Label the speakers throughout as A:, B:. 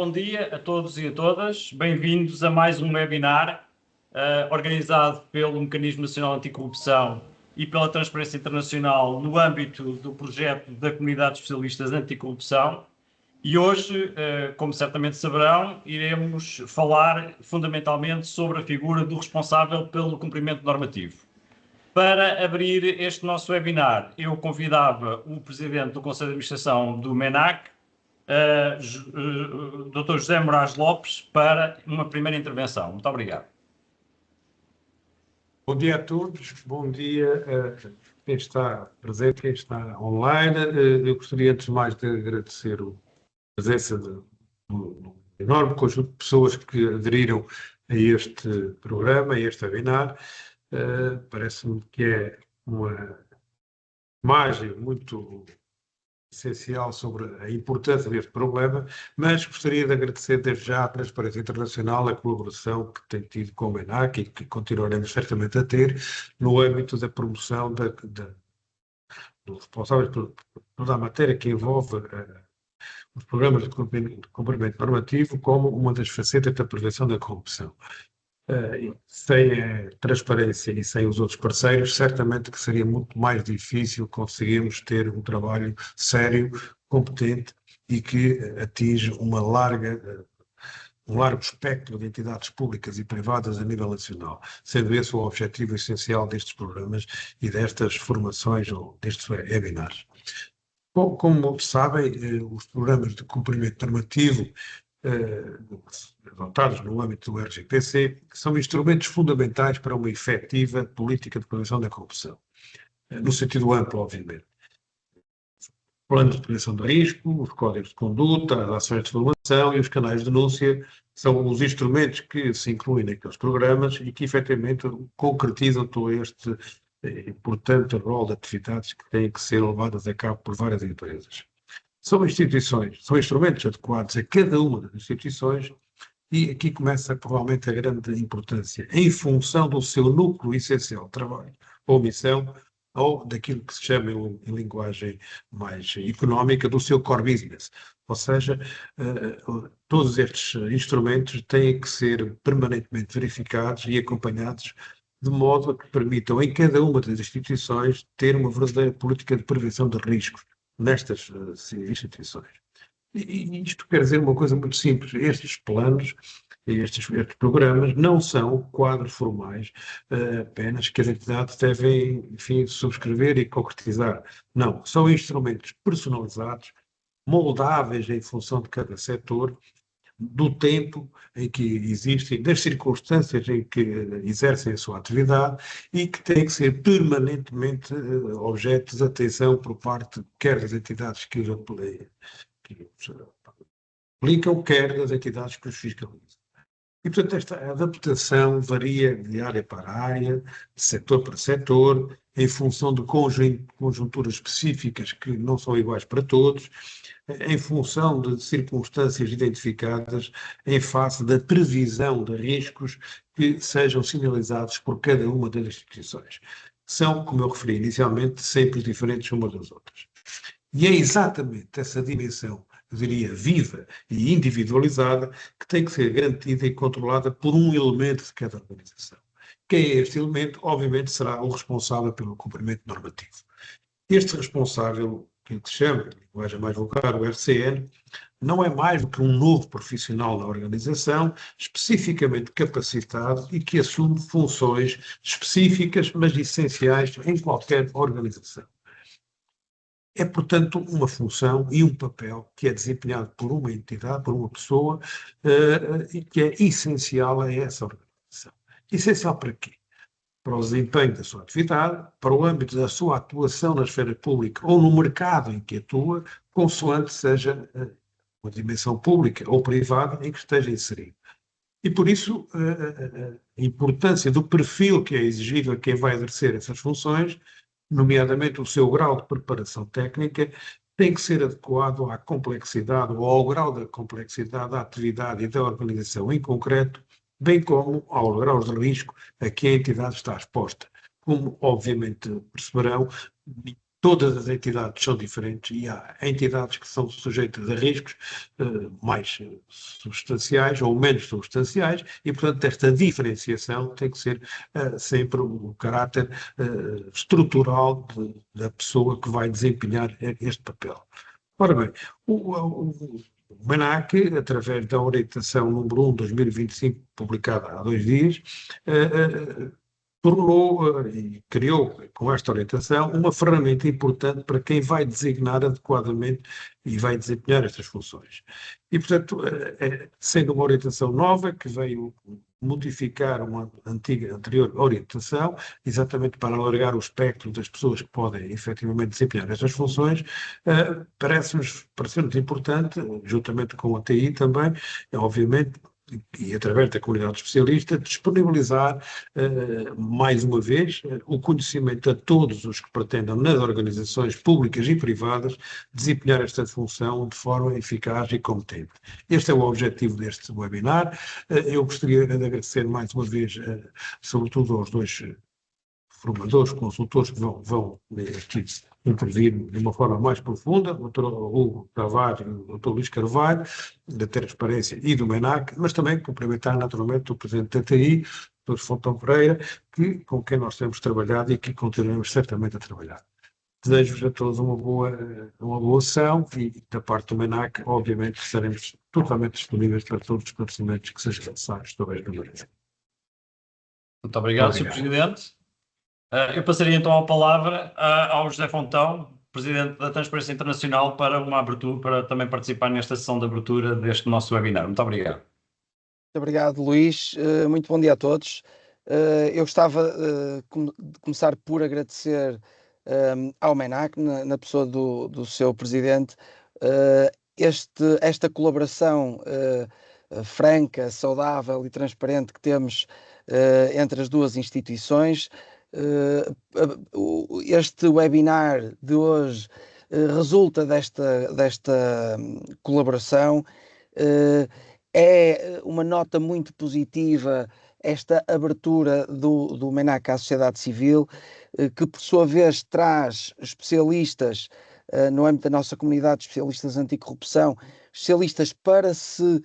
A: bom dia a todos e a todas. Bem-vindos a mais um webinar organizado pelo Mecanismo Nacional Anticorrupção e pela Transparência Internacional no âmbito do projeto da Comunidade de Especialistas Anticorrupção. E hoje, como certamente saberão, iremos falar fundamentalmente sobre a figura do responsável pelo cumprimento normativo. Para abrir este nosso webinar, eu convidava o Presidente do Conselho de Administração do MENAC, Dr. José Moraes Lopes, para uma primeira intervenção. Muito obrigado.
B: Bom dia a todos, bom dia a quem está presente, quem está online. Eu gostaria, antes de mais, de agradecer a presença de um enorme conjunto de pessoas que aderiram a este programa, a este webinar. Parece-me que é uma imagem muito essencial sobre a importância deste problema, mas gostaria de agradecer desde já à Transparência Internacional a colaboração que tem tido com o MENAC e que continuaremos certamente a ter no âmbito da promoção dos responsáveis por toda a matéria que envolve os programas de cumprimento normativo como uma das facetas da prevenção da corrupção. Sem a transparência e sem os outros parceiros, certamente que seria muito mais difícil conseguirmos ter um trabalho sério, competente e que atinge um largo espectro de entidades públicas e privadas a nível nacional, sendo esse o objetivo essencial destes programas e destas formações ou destes webinars. Bom, como sabem, os programas de cumprimento normativo adotados no âmbito do RGPC, são instrumentos fundamentais para uma efetiva política de prevenção da corrupção, no sentido amplo, obviamente. Planos de prevenção de risco, os códigos de conduta, as ações de formação e os canais de denúncia são os instrumentos que se incluem naqueles programas e que efetivamente concretizam todo este importante rol de atividades que têm que ser levadas a cabo por várias empresas. São instrumentos adequados a cada uma das instituições e aqui começa provavelmente a grande importância, em função do seu núcleo essencial de trabalho ou missão, ou daquilo que se chama em linguagem mais económica, do seu core business. Ou seja, todos estes instrumentos têm que ser permanentemente verificados e acompanhados de modo a que permitam em cada uma das instituições ter uma verdadeira política de prevenção de riscos nestas instituições. E isto quer dizer uma coisa muito simples: estes planos, estes programas não são quadros formais apenas que as entidades devem, enfim, subscrever e concretizar. Não, são instrumentos personalizados, moldáveis em função de cada setor, do tempo em que existem, das circunstâncias em que exercem a sua atividade e que têm que ser permanentemente objeto de atenção por parte quer das entidades que os aplicam, quer das entidades que os fiscalizam. E, portanto, esta adaptação varia de área para área, de setor para setor, em função de conjunturas específicas que não são iguais para todos, em função de circunstâncias identificadas em face da previsão de riscos que sejam sinalizados por cada uma das instituições. São, como eu referi inicialmente, sempre diferentes umas das outras. E é exatamente essa dimensão, eu diria, viva e individualizada, que tem que ser garantida e controlada por um elemento de cada organização. Quem é este elemento? Obviamente será o responsável pelo cumprimento normativo. Este responsável, que se chama, de linguagem mais vulgar, o RCN, não é mais do que um novo profissional na organização, especificamente capacitado e que assume funções específicas, mas essenciais em qualquer organização. É, portanto, uma função e um papel que é desempenhado por uma entidade, por uma pessoa, e que é essencial a essa organização. Essencial para quê? Para o desempenho da sua atividade, para o âmbito da sua atuação na esfera pública ou no mercado em que atua, consoante seja uma dimensão pública ou privada em que esteja inserido. E por isso a importância do perfil que é exigido a quem vai exercer essas funções, nomeadamente o seu grau de preparação técnica, tem que ser adequado à complexidade ou ao grau da complexidade da atividade e da organização em concreto, bem como aos graus de risco a que a entidade está exposta. Como, obviamente, perceberão, todas as entidades são diferentes e há entidades que são sujeitas a riscos mais substanciais ou menos substanciais e, portanto, esta diferenciação tem que ser sempre o caráter estrutural da pessoa que vai desempenhar este papel. Ora bem, o MENAC, através da orientação número 1/2025, publicada há 2 dias, tornou e criou, com esta orientação, uma ferramenta importante para quem vai designar adequadamente e vai desempenhar estas funções. E, portanto, sendo uma orientação nova, que veio modificar uma anterior orientação, exatamente para alargar o espectro das pessoas que podem efetivamente desempenhar estas funções, parece-nos importante, juntamente com a TI também, obviamente, e através da comunidade especialista, disponibilizar mais uma vez o conhecimento a todos os que pretendam, nas organizações públicas e privadas, desempenhar esta função de forma eficaz e competente. Este é o objetivo deste webinar. Eu gostaria de agradecer mais uma vez, sobretudo aos dois formadores, consultores que vão aqui intervir de uma forma mais profunda, o Dr. Hugo Tavares e o Dr. Luís Carvalho, da Transparência e do MENAC, mas também cumprimentar naturalmente o Presidente da TI, Dr. Fontão Pereira, com quem nós temos trabalhado e que continuamos certamente a trabalhar. Desejo-vos a todos uma boa sessão e, da parte do MENAC, obviamente, estaremos totalmente disponíveis para todos os esclarecimentos que sejam necessários através do MENAC.
A: Muito obrigado, Sr. Presidente. Eu passaria então a palavra ao José Fontão, Presidente da Transparência Internacional, para uma abertura, para também participar nesta sessão de abertura deste nosso webinar. Muito obrigado.
C: Muito obrigado, Luís. Muito bom dia a todos. Eu gostava de começar por agradecer ao MENAC, na pessoa do seu Presidente, esta colaboração franca, saudável e transparente que temos entre as duas instituições. Este webinar de hoje resulta desta colaboração. É uma nota muito positiva esta abertura do MENAC à sociedade civil, que por sua vez traz especialistas no âmbito da nossa comunidade, de especialistas anticorrupção, especialistas para se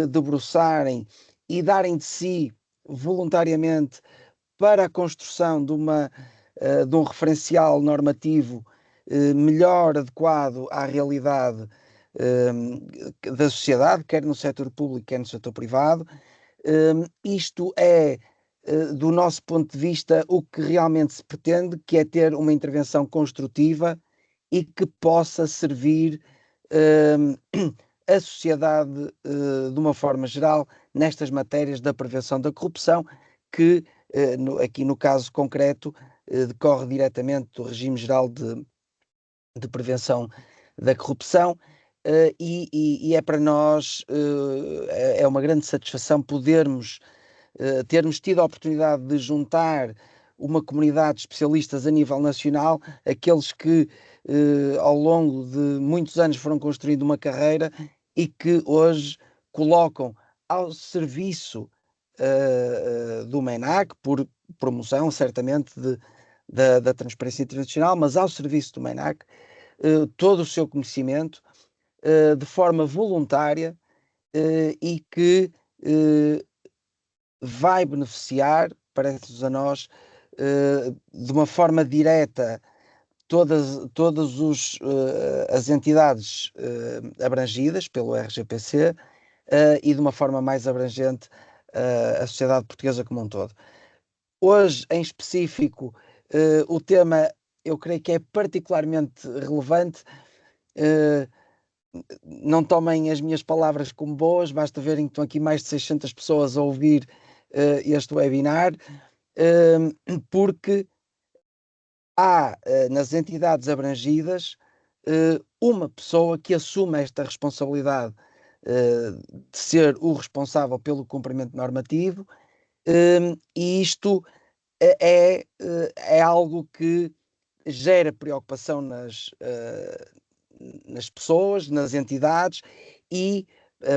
C: debruçarem e darem de si voluntariamente para a construção de um referencial normativo melhor adequado à realidade da sociedade, quer no setor público, quer no setor privado. Isto é, do nosso ponto de vista, o que realmente se pretende, que é ter uma intervenção construtiva e que possa servir a sociedade de uma forma geral nestas matérias da prevenção da corrupção, que aqui no caso concreto decorre diretamente do regime geral de prevenção da corrupção. E é para nós é uma grande satisfação podermos termos tido a oportunidade de juntar uma comunidade de especialistas a nível nacional, aqueles que ao longo de muitos anos foram construindo uma carreira e que hoje colocam ao serviço do MENAC, por promoção certamente da Transparência Internacional, mas ao serviço do MENAC, todo o seu conhecimento de forma voluntária e que vai beneficiar, parece-nos a nós, de uma forma direta todas as entidades abrangidas pelo RGPC e de uma forma mais abrangente a sociedade portuguesa como um todo. Hoje, em específico, o tema eu creio que é particularmente relevante. Não tomem as minhas palavras como boas, basta verem que estão aqui mais de 600 pessoas a ouvir este webinar, porque há nas entidades abrangidas uma pessoa que assume esta responsabilidade de ser o responsável pelo cumprimento normativo, e isto é algo que gera preocupação nas pessoas, nas entidades, e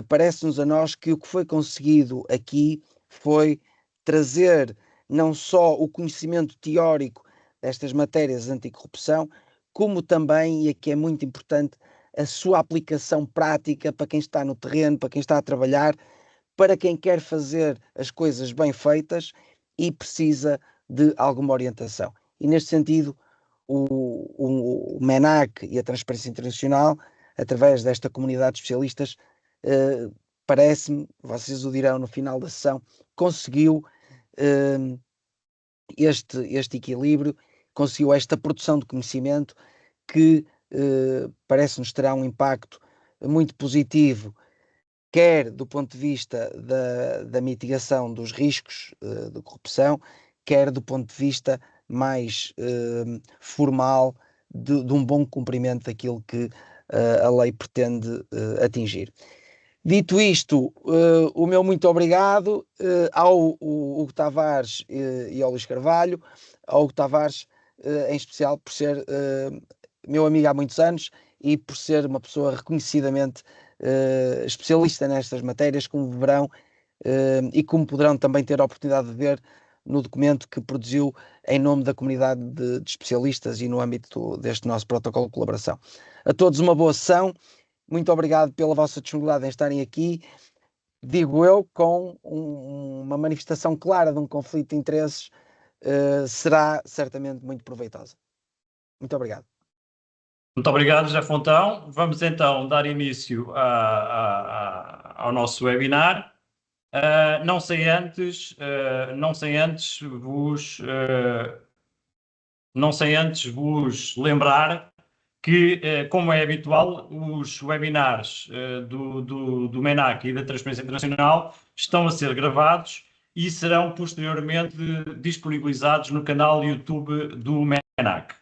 C: parece-nos a nós que o que foi conseguido aqui foi trazer não só o conhecimento teórico destas matérias anticorrupção, como também, e aqui é muito importante, a sua aplicação prática para quem está no terreno, para quem está a trabalhar, para quem quer fazer as coisas bem feitas e precisa de alguma orientação. E neste sentido, o MENAC e a Transparência Internacional, através desta comunidade de especialistas, parece-me, vocês o dirão no final da sessão, conseguiu este equilíbrio, conseguiu esta produção de conhecimento que parece-nos terá um impacto muito positivo, quer do ponto de vista da mitigação dos riscos de corrupção, quer do ponto de vista mais formal de um bom cumprimento daquilo que a lei pretende atingir. Dito isto, o meu muito obrigado ao Hugo Tavares e ao Luís Carvalho, ao Hugo Tavares em especial por ser meu amigo há muitos anos e por ser uma pessoa reconhecidamente especialista nestas matérias, como verão e como poderão também ter a oportunidade de ver no documento que produziu em nome da comunidade de especialistas e no âmbito deste nosso protocolo de colaboração. A todos uma boa sessão. Muito obrigado pela vossa disponibilidade em estarem aqui, digo eu, com uma manifestação clara de um conflito de interesses, será certamente muito proveitosa. Muito obrigado.
A: Muito obrigado, José Fontão. Vamos então dar início ao nosso webinar. Não sem antes vos lembrar que, como é habitual, os webinars do MENAC e da Transparência Internacional estão a ser gravados e serão posteriormente disponibilizados no canal YouTube do MENAC.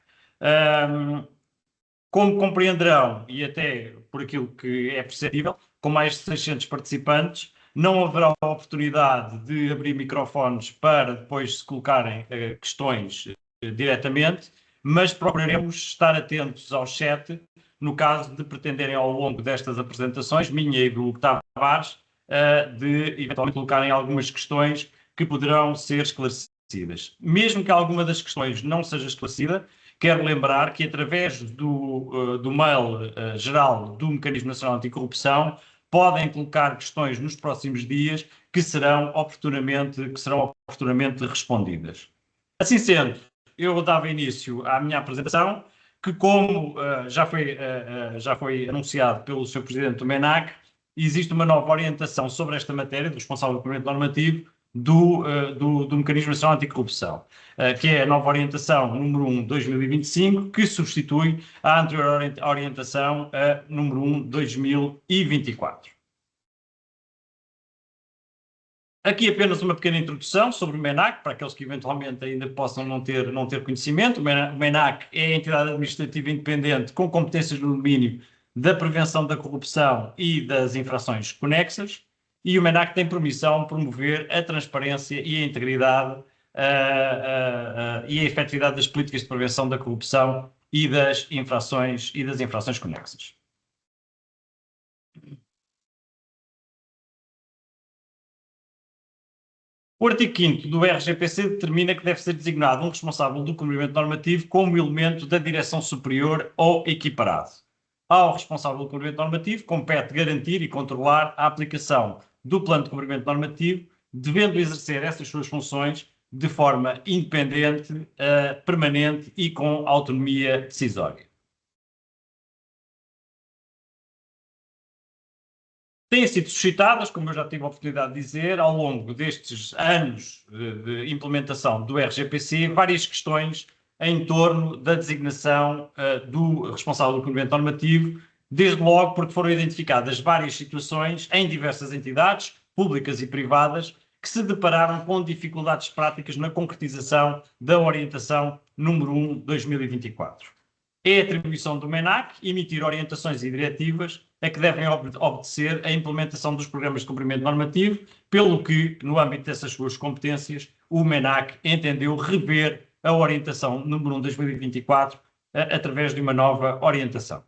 A: Como compreenderão, e até por aquilo que é perceptível, com mais de 600 participantes, não haverá oportunidade de abrir microfones para depois se colocarem questões diretamente, mas procuraremos estar atentos ao chat no caso de pretenderem ao longo destas apresentações, minha e do Hugo Tavares, de eventualmente colocarem algumas questões que poderão ser esclarecidas. Mesmo que alguma das questões não seja esclarecida, quero lembrar que através do mail geral do Mecanismo Nacional Anticorrupção podem colocar questões nos próximos dias que serão oportunamente respondidas. Assim sendo, eu dava início à minha apresentação, que como já foi anunciado pelo Sr. Presidente do MENAC, existe uma nova orientação sobre esta matéria, do responsável do cumprimento normativo, do Mecanismo Nacional Anticorrupção, que é a nova orientação número 1/2025, que substitui a anterior orientação número 1/2024. Aqui apenas uma pequena introdução sobre o MENAC, para aqueles que eventualmente ainda possam não ter conhecimento. O MENAC é a entidade administrativa independente com competências no domínio da prevenção da corrupção e das infrações conexas, e o MENAC tem por missão promover a transparência e a integridade e a efetividade das políticas de prevenção da corrupção e das infrações conexas. O artigo 5º do RGPC determina que deve ser designado um responsável do cumprimento normativo como elemento da direção superior ou equiparado. Ao responsável do cumprimento normativo compete garantir e controlar a aplicação do plano de cumprimento normativo, devendo exercer essas suas funções de forma independente, permanente e com autonomia decisória. Têm sido suscitadas, como eu já tive a oportunidade de dizer, ao longo destes anos de implementação do RGPC, várias questões em torno da designação do responsável do cumprimento normativo, desde logo porque foram identificadas várias situações em diversas entidades, públicas e privadas, que se depararam com dificuldades práticas na concretização da orientação número 1/2024. É atribuição do MENAC emitir orientações e diretivas a que devem obedecer a implementação dos programas de cumprimento normativo, pelo que, no âmbito dessas suas competências, o MENAC entendeu rever a orientação número 1/2024 através de uma nova orientação.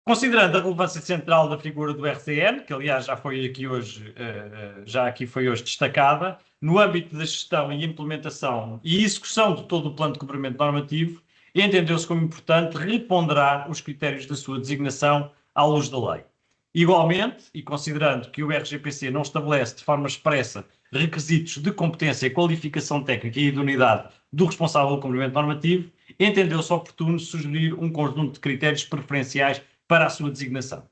A: Considerando a relevância central da figura do RCN, que aliás já aqui foi hoje destacada, no âmbito da gestão e implementação e execução de todo o plano de cumprimento normativo, entendeu-se como importante reponderar os critérios da sua designação à luz da lei. Igualmente, e considerando que o RGPC não estabelece de forma expressa requisitos de competência, qualificação técnica e idoneidade do responsável do cumprimento normativo, entendeu-se oportuno sugerir um conjunto de critérios preferenciais para a sua designação.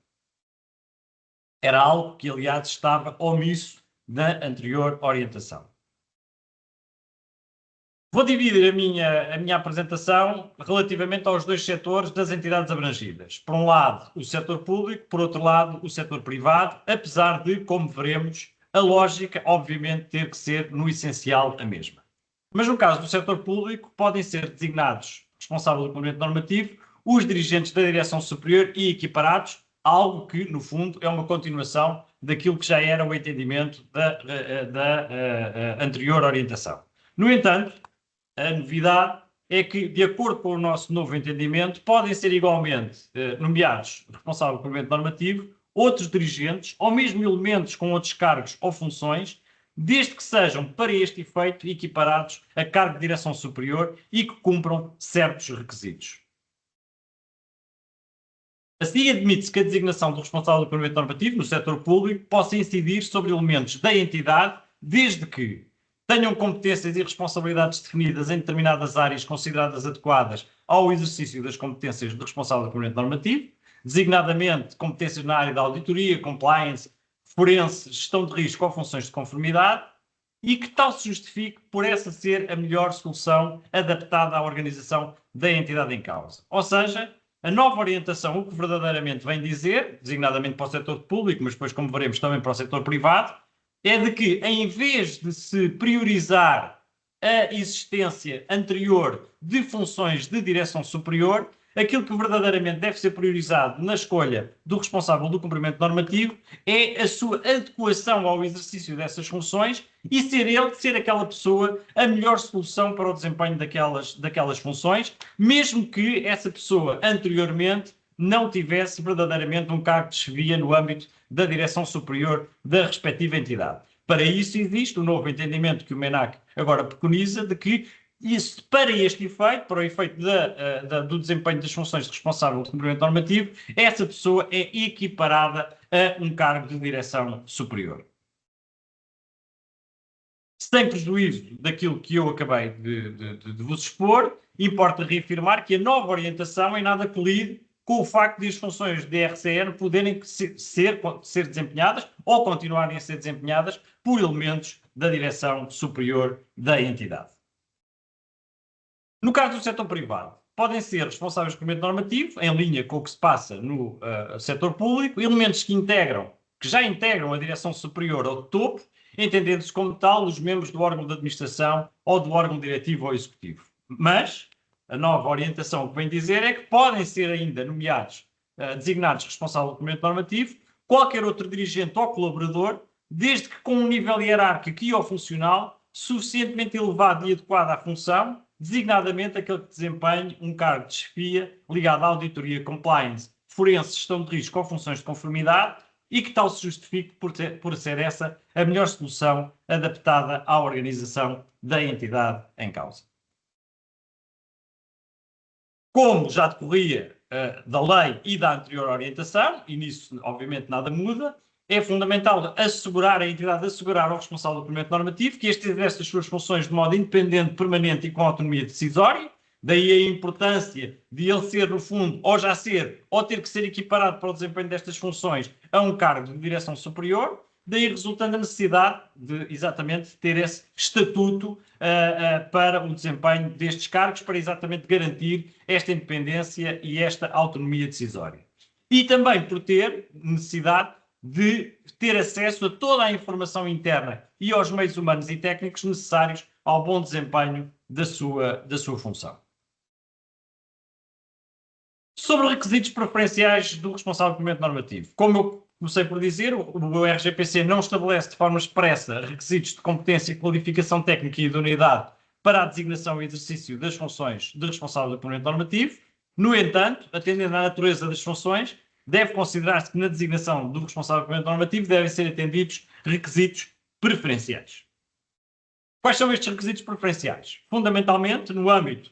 A: Era algo que, aliás, estava omisso na anterior orientação. Vou dividir a minha apresentação relativamente aos dois setores das entidades abrangidas. Por um lado, o setor público, por outro lado, o setor privado, apesar de, como veremos, a lógica, obviamente, ter que ser, no essencial, a mesma. Mas no caso do setor público, podem ser designados responsável do cumprimento normativo os dirigentes da direção superior e equiparados, algo que, no fundo, é uma continuação daquilo que já era o entendimento da anterior orientação. No entanto, a novidade é que, de acordo com o nosso novo entendimento, podem ser igualmente nomeados responsável do cumprimento normativo outros dirigentes ou mesmo elementos com outros cargos ou funções, desde que sejam, para este efeito, equiparados a cargo de direção superior e que cumpram certos requisitos. Assim, admite-se que a designação do responsável do cumprimento normativo no setor público possa incidir sobre elementos da entidade, desde que tenham competências e responsabilidades definidas em determinadas áreas consideradas adequadas ao exercício das competências do responsável do cumprimento normativo, designadamente competências na área da auditoria, compliance, forense, gestão de risco ou funções de conformidade, e que tal se justifique por essa ser a melhor solução adaptada à organização da entidade em causa. Ou seja, a nova orientação, o que verdadeiramente vem dizer, designadamente para o setor público, mas depois, como veremos, também para o setor privado, é de que, em vez de se priorizar a existência anterior de funções de direção superior, aquilo que verdadeiramente deve ser priorizado na escolha do responsável do cumprimento normativo é a sua adequação ao exercício dessas funções e ser aquela pessoa a melhor solução para o desempenho daquelas funções, mesmo que essa pessoa anteriormente não tivesse verdadeiramente um cargo de chefia no âmbito da direção superior da respectiva entidade. Para isso existe o novo entendimento que o MENAC agora preconiza de que isso, para este efeito, para o efeito do desempenho das funções de responsável de cumprimento normativo, essa pessoa é equiparada a um cargo de direção superior. Sem prejuízo daquilo que eu acabei de vos expor, importa reafirmar que a nova orientação em nada colide com o facto de as funções de RCN poderem ser desempenhadas ou continuarem a ser desempenhadas por elementos da direção superior da entidade. No caso do setor privado, podem ser responsáveis por cumprimento normativo, em linha com o que se passa no setor público, elementos que já integram a direção superior ou de topo, entendendo-se como tal os membros do órgão de administração ou do órgão diretivo ou executivo. Mas a nova orientação que vem dizer é que podem ser ainda nomeados, designados responsável do cumprimento normativo, qualquer outro dirigente ou colaborador, desde que com um nível hierárquico e ou funcional suficientemente elevado e adequado à função, designadamente aquele que desempenhe um cargo de chefia ligado à auditoria, compliance, forense, gestão de risco ou funções de conformidade e que tal se justifique por ser essa a melhor solução adaptada à organização da entidade em causa. Como já decorria da lei e da anterior orientação, e nisso obviamente nada muda, é fundamental assegurar a entidade, assegurar ao responsável do cumprimento normativo que este exerce as suas funções de modo independente, permanente e com autonomia decisória, daí a importância de ele ser, no fundo, ou já ser, ou ter que ser equiparado para o desempenho destas funções a um cargo de direção superior, daí resultando a necessidade de, exatamente, ter esse estatuto para o desempenho destes cargos, para exatamente garantir esta independência e esta autonomia decisória. E também por ter necessidade de ter acesso a toda a informação interna e aos meios humanos e técnicos necessários ao bom desempenho da sua função. Sobre requisitos preferenciais do responsável do cumprimento normativo. Como eu comecei por dizer, o RGPC não estabelece de forma expressa requisitos de competência, qualificação técnica e idoneidade para a designação e exercício das funções de responsável do cumprimento normativo. No entanto, atendendo à natureza das funções, deve considerar-se que na designação do responsável pelo cumprimento normativo devem ser atendidos requisitos preferenciais. Quais são estes requisitos preferenciais? Fundamentalmente, no âmbito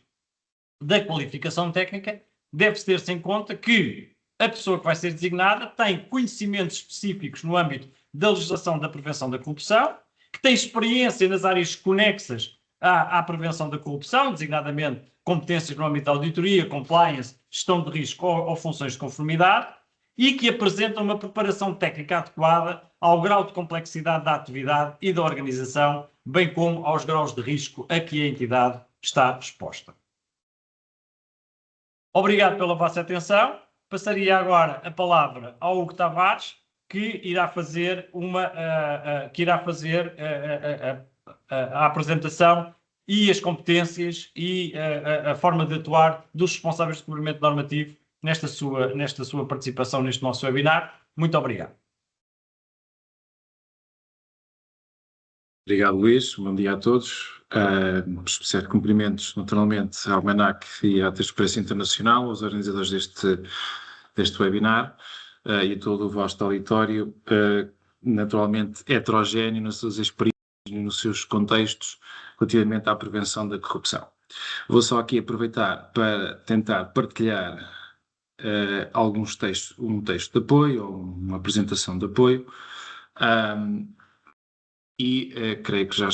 A: da qualificação técnica, deve-se ter-se em conta que a pessoa que vai ser designada tem conhecimentos específicos no âmbito da legislação da prevenção da corrupção, que tem experiência nas áreas conexas à prevenção da corrupção, designadamente competências no âmbito da auditoria, compliance, gestão de risco ou funções de conformidade, e que apresenta uma preparação técnica adequada ao grau de complexidade da atividade e da organização, bem como aos graus de risco a que a entidade está exposta. Obrigado pela vossa atenção. Passaria agora a palavra ao Hugo Tavares, que irá fazer a apresentação e as competências e a forma de atuar dos responsáveis de cumprimento normativo nesta sua participação neste nosso webinar. Muito obrigado.
D: Obrigado, Luís. Bom dia a todos. Especiais cumprimentos, naturalmente, ao MENAC e à Transparência Internacional, aos organizadores deste webinar e a todo o vosso auditório, naturalmente heterogéneo nas suas experiências e nos seus contextos relativamente à prevenção da corrupção. Vou só aqui aproveitar para tentar partilhar alguns textos, um texto de apoio ou uma apresentação de apoio. Creio que já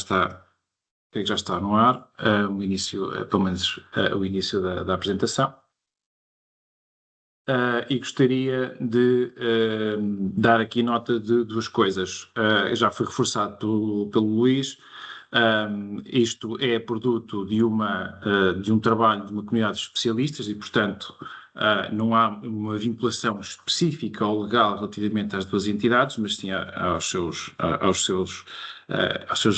D: está no ar o início, pelo menos o início da apresentação. E gostaria de dar aqui nota de duas coisas. Já foi reforçado pelo Luís. Isto é produto de um trabalho de uma comunidade de especialistas e, portanto, não há uma vinculação específica ou legal relativamente às duas entidades, mas sim aos seus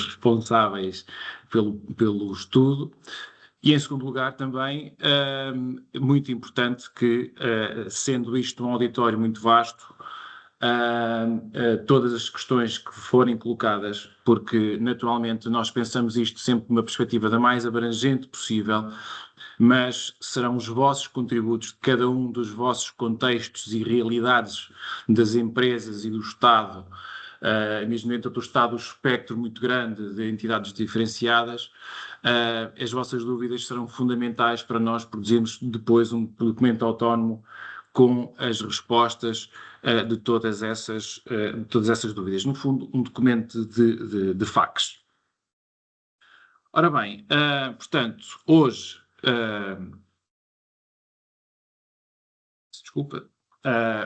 D: responsáveis pelo estudo. E, em segundo lugar, também, muito importante que, sendo isto um auditório muito vasto, todas as questões que forem colocadas, porque, naturalmente, nós pensamos isto sempre numa perspectiva da mais abrangente possível, mas serão os vossos contributos de cada um dos vossos contextos e realidades das empresas e do Estado, mesmo dentro do Estado, o espectro muito grande de entidades diferenciadas. As vossas dúvidas serão fundamentais para nós produzirmos depois um documento autónomo com as respostas de todas essas dúvidas. No fundo, um documento de facts. Ora bem, portanto, hoje...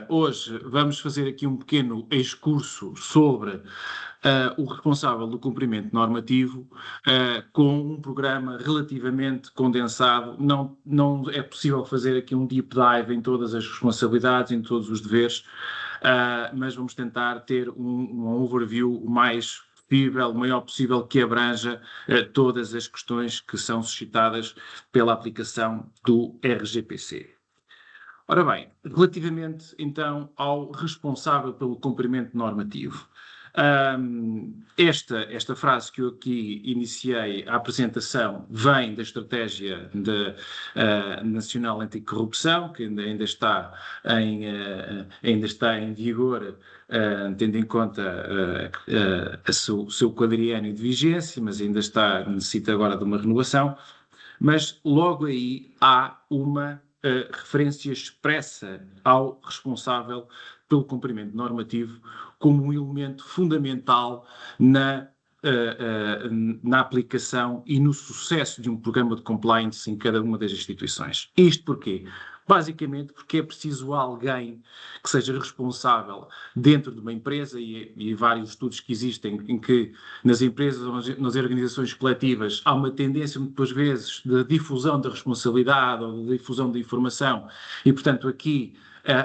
D: hoje vamos fazer aqui um pequeno excurso sobre o responsável do cumprimento normativo com um programa relativamente condensado. Não é possível fazer aqui um deep dive em todas as responsabilidades, em todos os deveres, mas vamos tentar ter um overview o mais possível, o maior possível, que abranja todas as questões que são suscitadas pela aplicação do RGPC. Ora bem, relativamente então ao responsável pelo cumprimento normativo, esta frase que eu aqui iniciei a apresentação vem da Estratégia Nacional Anticorrupção, que ainda está em vigor, tendo em conta o seu quadriênio de vigência, mas ainda necessita agora de uma renovação. Mas logo aí há uma referência expressa ao responsável pelo cumprimento normativo como um elemento fundamental na aplicação e no sucesso de um programa de compliance em cada uma das instituições. Isto porquê? Basicamente porque é preciso alguém que seja responsável dentro de uma empresa, e vários estudos que existem em que nas empresas ou nas organizações coletivas há uma tendência muitas vezes de difusão da responsabilidade ou de difusão da informação e, portanto, aqui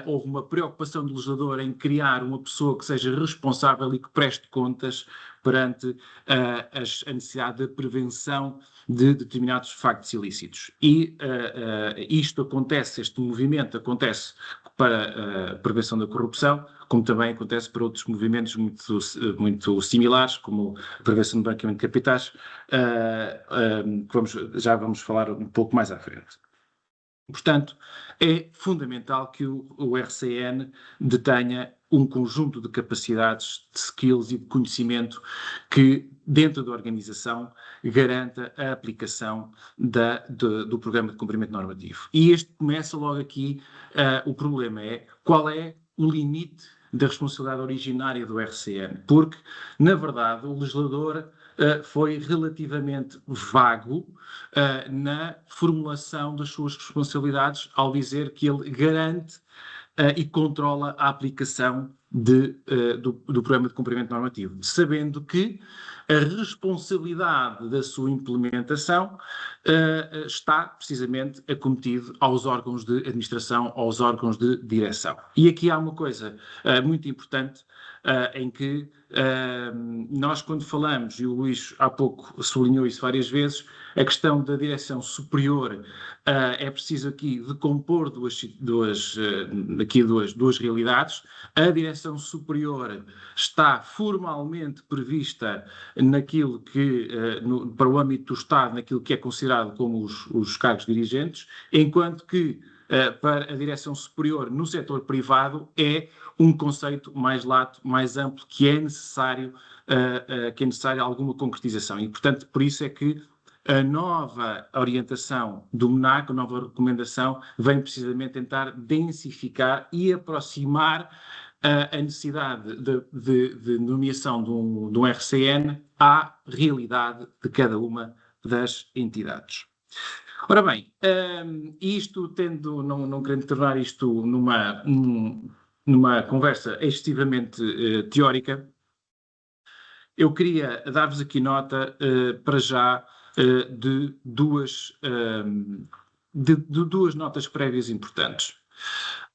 D: houve uma preocupação do legislador em criar uma pessoa que seja responsável e que preste contas perante a necessidade de prevenção de determinados factos ilícitos. E este movimento acontece para a prevenção da corrupção, como também acontece para outros movimentos muito similares, como a prevenção do branqueamento de capitais, já vamos falar um pouco mais à frente. Portanto, é fundamental que o RCN detenha um conjunto de capacidades, de skills e de conhecimento que, dentro da organização, garanta a aplicação do programa de cumprimento normativo. E este começa logo aqui, o problema é qual é o limite da responsabilidade originária do RCN, porque, na verdade, o legislador foi relativamente vago na formulação das suas responsabilidades ao dizer que ele garante e controla a aplicação do programa de cumprimento normativo, sabendo que a responsabilidade da sua implementação está precisamente acometido aos órgãos de administração, aos órgãos de direção. E aqui há uma coisa muito importante em que nós, quando falamos, e o Luís há pouco sublinhou isso várias vezes, a questão da direção superior, é preciso aqui decompor duas realidades. A direção superior está formalmente prevista naquilo que, para o âmbito do Estado, naquilo que é considerado como os cargos dirigentes, enquanto que para a direção superior no setor privado é um conceito mais lato, mais amplo, que é necessário alguma concretização. E, portanto, por isso é que a nova orientação do MENAC, a nova recomendação, vem precisamente tentar densificar e aproximar a necessidade de nomeação de um RCN à realidade de cada uma das entidades. Ora bem, isto não querendo tornar isto numa conversa excessivamente teórica, eu queria dar-vos aqui nota, para já, de duas notas prévias importantes.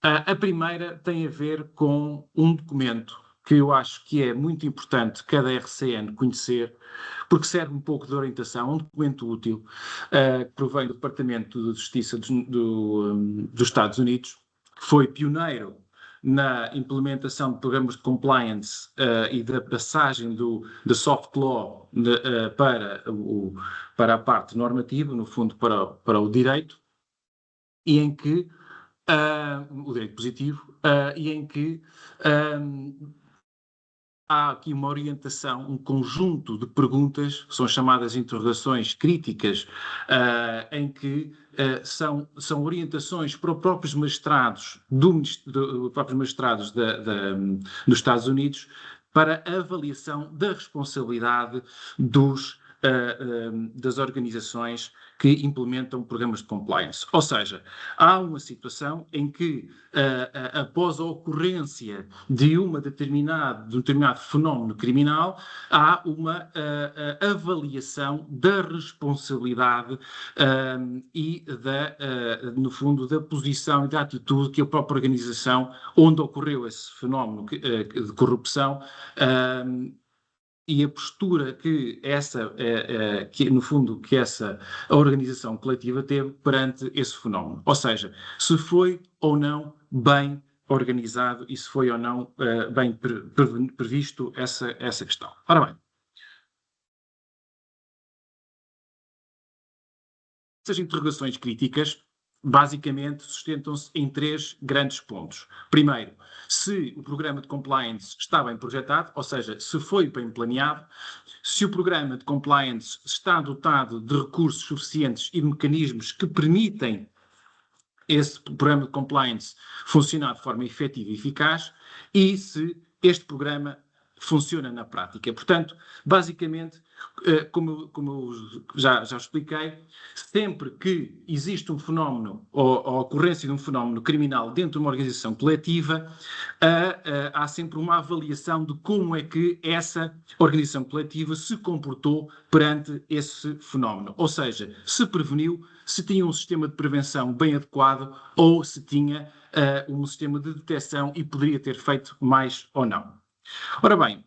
D: A primeira tem a ver com um documento que eu acho que é muito importante cada RCN conhecer, porque serve um pouco de orientação, um documento útil, que provém do Departamento de Justiça dos Estados Unidos, que foi pioneiro na implementação de programas de compliance e da passagem da soft law para a parte normativa, no fundo para o direito, e em que o direito positivo, e em que há aqui uma orientação, um conjunto de perguntas, são chamadas interrogações críticas, em que são orientações para os próprios magistrados dos Estados Unidos para a avaliação da responsabilidade das organizações que implementam programas de compliance. Ou seja, há uma situação em que, após a ocorrência de um determinado fenómeno criminal, há uma avaliação da responsabilidade e, no fundo, da posição e da atitude que a própria organização onde ocorreu esse fenómeno de corrupção e a postura que essa organização coletiva teve perante esse fenómeno. Ou seja, se foi ou não bem organizado e se foi ou não bem previsto essa questão. Ora bem, essas interrogações críticas basicamente sustentam-se em três grandes pontos. Primeiro, se o programa de compliance está bem projetado, ou seja, se foi bem planeado, se o programa de compliance está dotado de recursos suficientes e de mecanismos que permitem esse programa de compliance funcionar de forma efetiva e eficaz, e se este programa funciona na prática. Portanto, basicamente, como eu já expliquei, sempre que existe um fenómeno ou a ocorrência de um fenómeno criminal dentro de uma organização coletiva, há sempre uma avaliação de como é que essa organização coletiva se comportou perante esse fenómeno. Ou seja, se preveniu, se tinha um sistema de prevenção bem adequado ou se tinha um sistema de detecção e poderia ter feito mais ou não. Ora bem,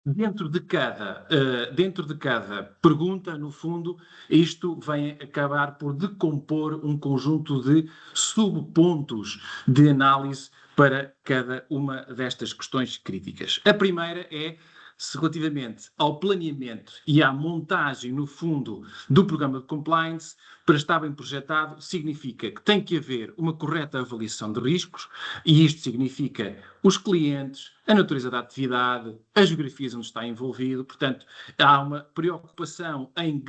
D: dentro de cada pergunta, no fundo, isto vem acabar por decompor um conjunto de subpontos de análise para cada uma destas questões críticas. A primeira é relativamente ao planeamento e à montagem, no fundo, do programa de compliance, para estar bem projetado, significa que tem que haver uma correta avaliação de riscos, e isto significa os clientes, a natureza da atividade, as geografias onde está envolvido. Portanto, há uma preocupação em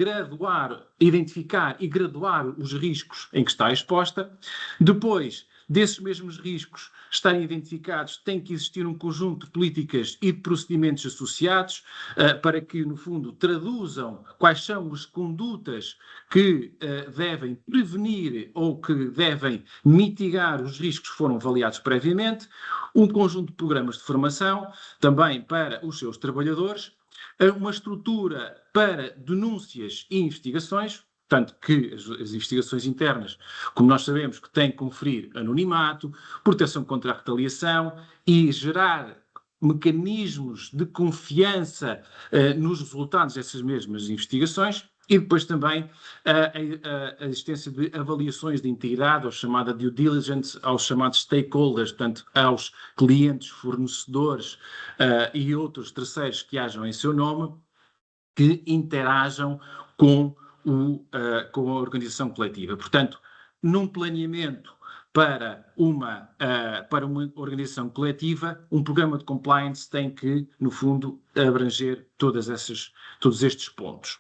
D: identificar e graduar os riscos em que está exposta. Depois desses mesmos riscos estarem identificados, tem que existir um conjunto de políticas e de procedimentos associados para que, no fundo, traduzam quais são as condutas que devem prevenir ou que devem mitigar os riscos que foram avaliados previamente, um conjunto de programas de formação também para os seus trabalhadores, uma estrutura para denúncias e investigações. Tanto que as investigações internas, como nós sabemos, que têm que conferir anonimato, proteção contra a retaliação e gerar mecanismos de confiança nos resultados dessas mesmas investigações, e depois também a existência de avaliações de integridade, ou chamada due diligence, aos chamados stakeholders, portanto, aos clientes, fornecedores e outros terceiros que hajam em seu nome, que interajam com a organização coletiva. Portanto, num planeamento para uma organização coletiva, um programa de compliance tem que, no fundo, abranger todos estes pontos.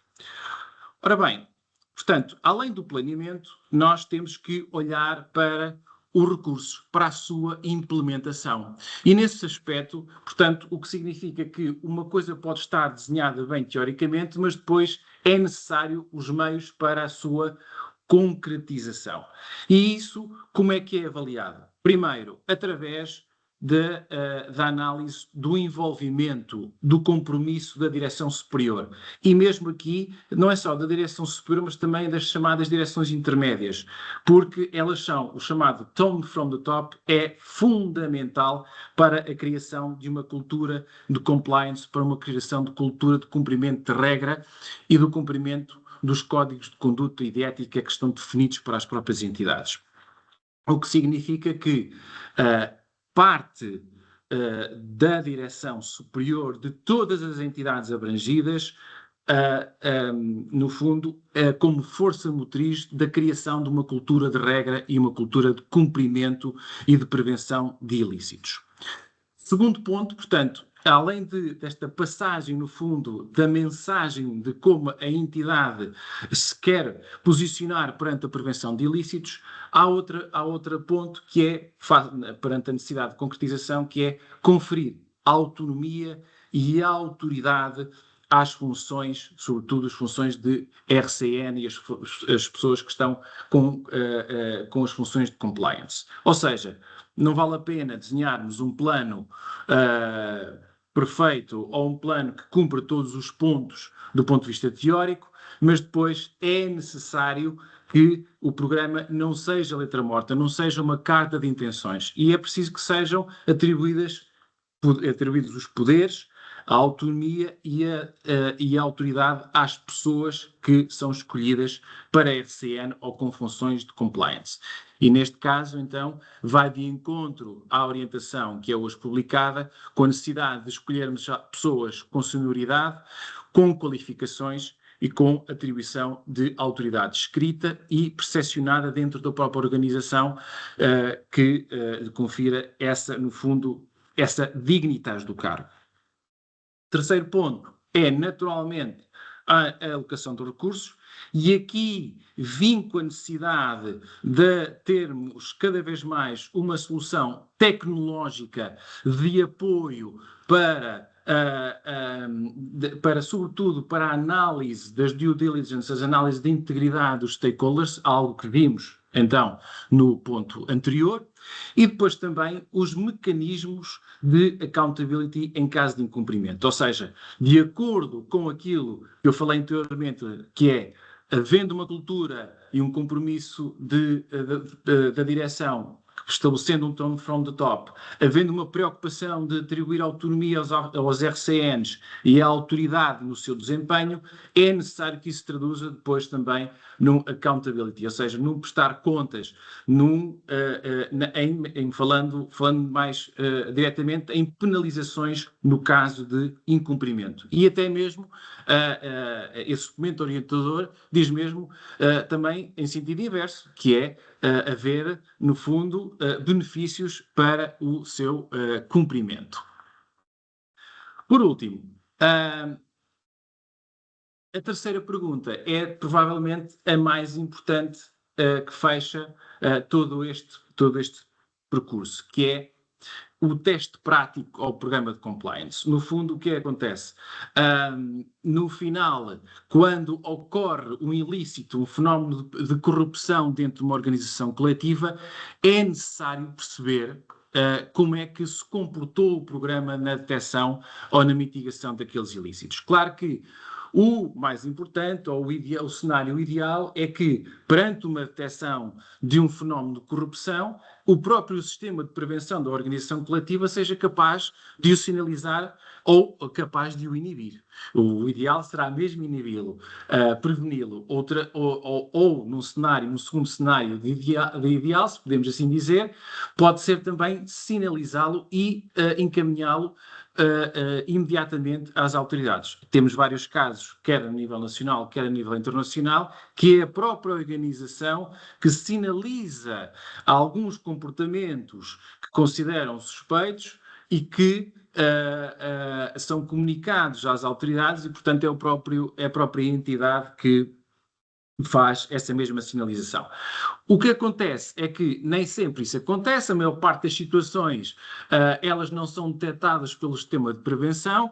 D: Ora bem, portanto, além do planeamento, nós temos que olhar para os recursos, para a sua implementação. E nesse aspecto, portanto, o que significa que uma coisa pode estar desenhada bem teoricamente, mas depois é necessário os meios para a sua concretização. E isso, como é que é avaliado? Primeiro, através da análise do envolvimento, do compromisso da direção superior. E mesmo aqui, não é só da direção superior, mas também das chamadas direções intermédias, porque elas são, o chamado tone from the top, é fundamental para a criação de uma cultura de compliance, para uma criação de cultura de cumprimento de regra e do cumprimento dos códigos de conduta e de ética que estão definidos para as próprias entidades. O que significa que parte da direção superior de todas as entidades abrangidas, no fundo, como força motriz da criação de uma cultura de regra e uma cultura de cumprimento e de prevenção de ilícitos. Segundo ponto, portanto, além desta passagem, no fundo, da mensagem de como a entidade se quer posicionar perante a prevenção de ilícitos, há outro ponto que é, perante a necessidade de concretização, que é conferir autonomia e autoridade às funções, sobretudo as funções de RCN e as pessoas que estão com as funções de compliance. Ou seja, não vale a pena desenharmos um plano perfeito ou um plano que cumpra todos os pontos do ponto de vista teórico, mas depois é necessário que o programa não seja letra morta, não seja uma carta de intenções, e é preciso que sejam atribuídos os poderes, a autonomia e a autoridade às pessoas que são escolhidas para a RCN ou com funções de compliance. E neste caso, então, vai de encontro à orientação que é hoje publicada, com a necessidade de escolhermos pessoas com senioridade, com qualificações e com atribuição de autoridade escrita e percepcionada dentro da própria organização, que lhe confira no fundo, essa dignitas do cargo. Terceiro ponto é, naturalmente, a alocação de recursos, e aqui vinco a necessidade de termos cada vez mais uma solução tecnológica de apoio sobretudo, para a análise das due diligence, as análises de integridade dos stakeholders, algo que vimos, então, no ponto anterior, e depois também os mecanismos de accountability em caso de incumprimento. Ou seja, de acordo com aquilo que eu falei anteriormente, que é, havendo uma cultura e um compromisso da direção estabelecendo um tone from the top, havendo uma preocupação de atribuir autonomia aos RCNs e à autoridade no seu desempenho, é necessário que isso se traduza depois também num accountability, ou seja, num prestar contas, falando mais diretamente em penalizações no caso de incumprimento. E até mesmo esse documento orientador diz mesmo também em sentido inverso, que é haver, no fundo, benefícios para o seu cumprimento. Por último, a terceira pergunta é provavelmente a mais importante que fecha todo este percurso, que é o teste prático ao programa de compliance. No fundo, o que acontece? No final, quando ocorre um ilícito, um fenómeno de corrupção dentro de uma organização coletiva, é necessário perceber como é que se comportou o programa na detecção ou na mitigação daqueles ilícitos. Claro que o mais importante, ou o cenário ideal, é que, perante uma detecção de um fenómeno de corrupção, o próprio sistema de prevenção da organização coletiva seja capaz de o sinalizar ou capaz de o inibir. O ideal será mesmo inibi-lo, preveni-lo, ou num segundo cenário de ideal, se podemos assim dizer, pode ser também sinalizá-lo e encaminhá-lo imediatamente às autoridades. Temos vários casos, quer a nível nacional, quer a nível internacional, que é a própria organização que sinaliza alguns comportamentos que consideram suspeitos e que são comunicados às autoridades e, portanto, é a própria entidade que faz essa mesma sinalização. O que acontece é que nem sempre isso acontece, a maior parte das situações elas não são detectadas pelo sistema de prevenção,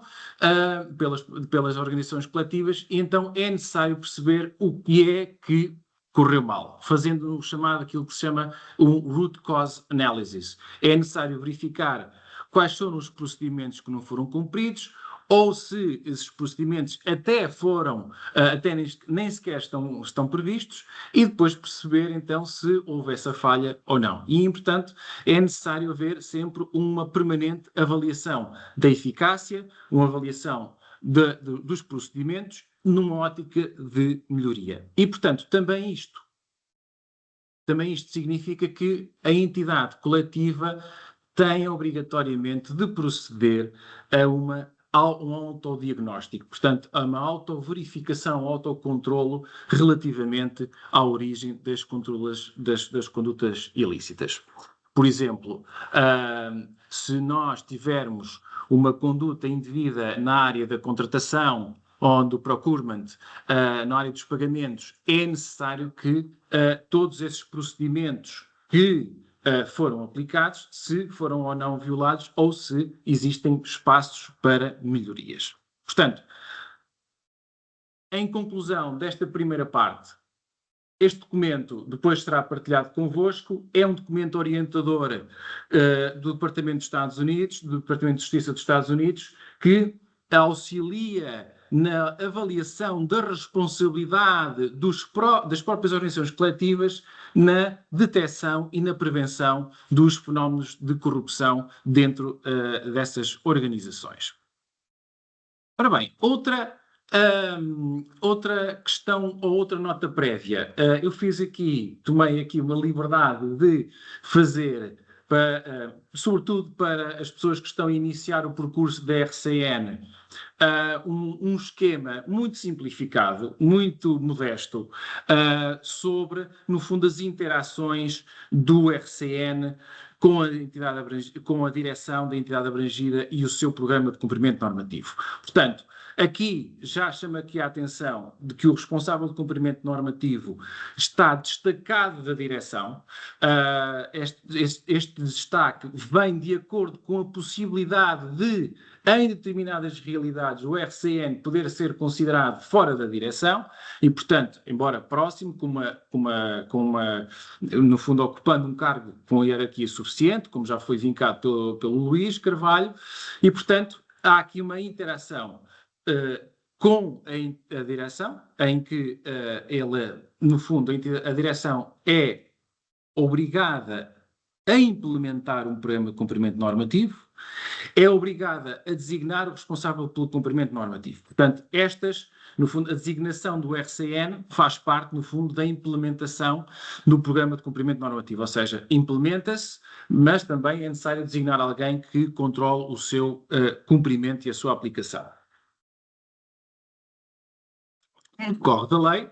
D: pelas organizações coletivas, e então é necessário perceber o que é que correu mal, fazendo aquilo que se chama um root cause analysis. É necessário verificar quais foram os procedimentos que não foram cumpridos, ou se esses procedimentos até nem sequer estão previstos, e depois perceber então se houve essa falha ou não. E, portanto, é necessário haver sempre uma permanente avaliação da eficácia, uma avaliação dos procedimentos numa ótica de melhoria. E, portanto, também isto significa que a entidade coletiva tem obrigatoriamente de proceder a um autodiagnóstico, portanto, a uma autoverificação, autocontrolo relativamente à origem das condutas ilícitas. Por exemplo, se nós tivermos uma conduta indevida na área da contratação ou do procurement, na área dos pagamentos, é necessário que todos esses procedimentos que foram aplicados, se foram ou não violados, ou se existem espaços para melhorias. Portanto, em conclusão desta primeira parte, este documento depois será partilhado convosco, é um documento orientador do Departamento de Estados Unidos, do Departamento de Justiça dos Estados Unidos, que auxilia na avaliação da responsabilidade das próprias organizações coletivas na detecção e na prevenção dos fenómenos de corrupção dentro dessas organizações. Ora bem, outra questão ou outra nota prévia. Eu tomei aqui uma liberdade de fazer, sobretudo para as pessoas que estão a iniciar o percurso da RCN, um esquema muito simplificado, muito modesto, sobre, no fundo, as interações do RCN com a direção da entidade abrangida e o seu programa de cumprimento normativo. Portanto, aqui já chamo aqui a atenção de que o responsável de cumprimento normativo está destacado da direção. Este destaque vem de acordo com a possibilidade de, em determinadas realidades, o RCN poder ser considerado fora da direção e, portanto, embora próximo, no fundo, ocupando um cargo com hierarquia suficiente, como já foi vincado pelo Luís Carvalho, e, portanto, há aqui uma interação com a direção, em que no fundo, a direção é obrigada a implementar um programa de cumprimento normativo, é obrigada a designar o responsável pelo cumprimento normativo. Portanto, no fundo, a designação do RCN faz parte, no fundo, da implementação do programa de cumprimento normativo, ou seja, implementa-se, mas também é necessário designar alguém que controle o seu cumprimento e a sua aplicação. Em decorre da lei,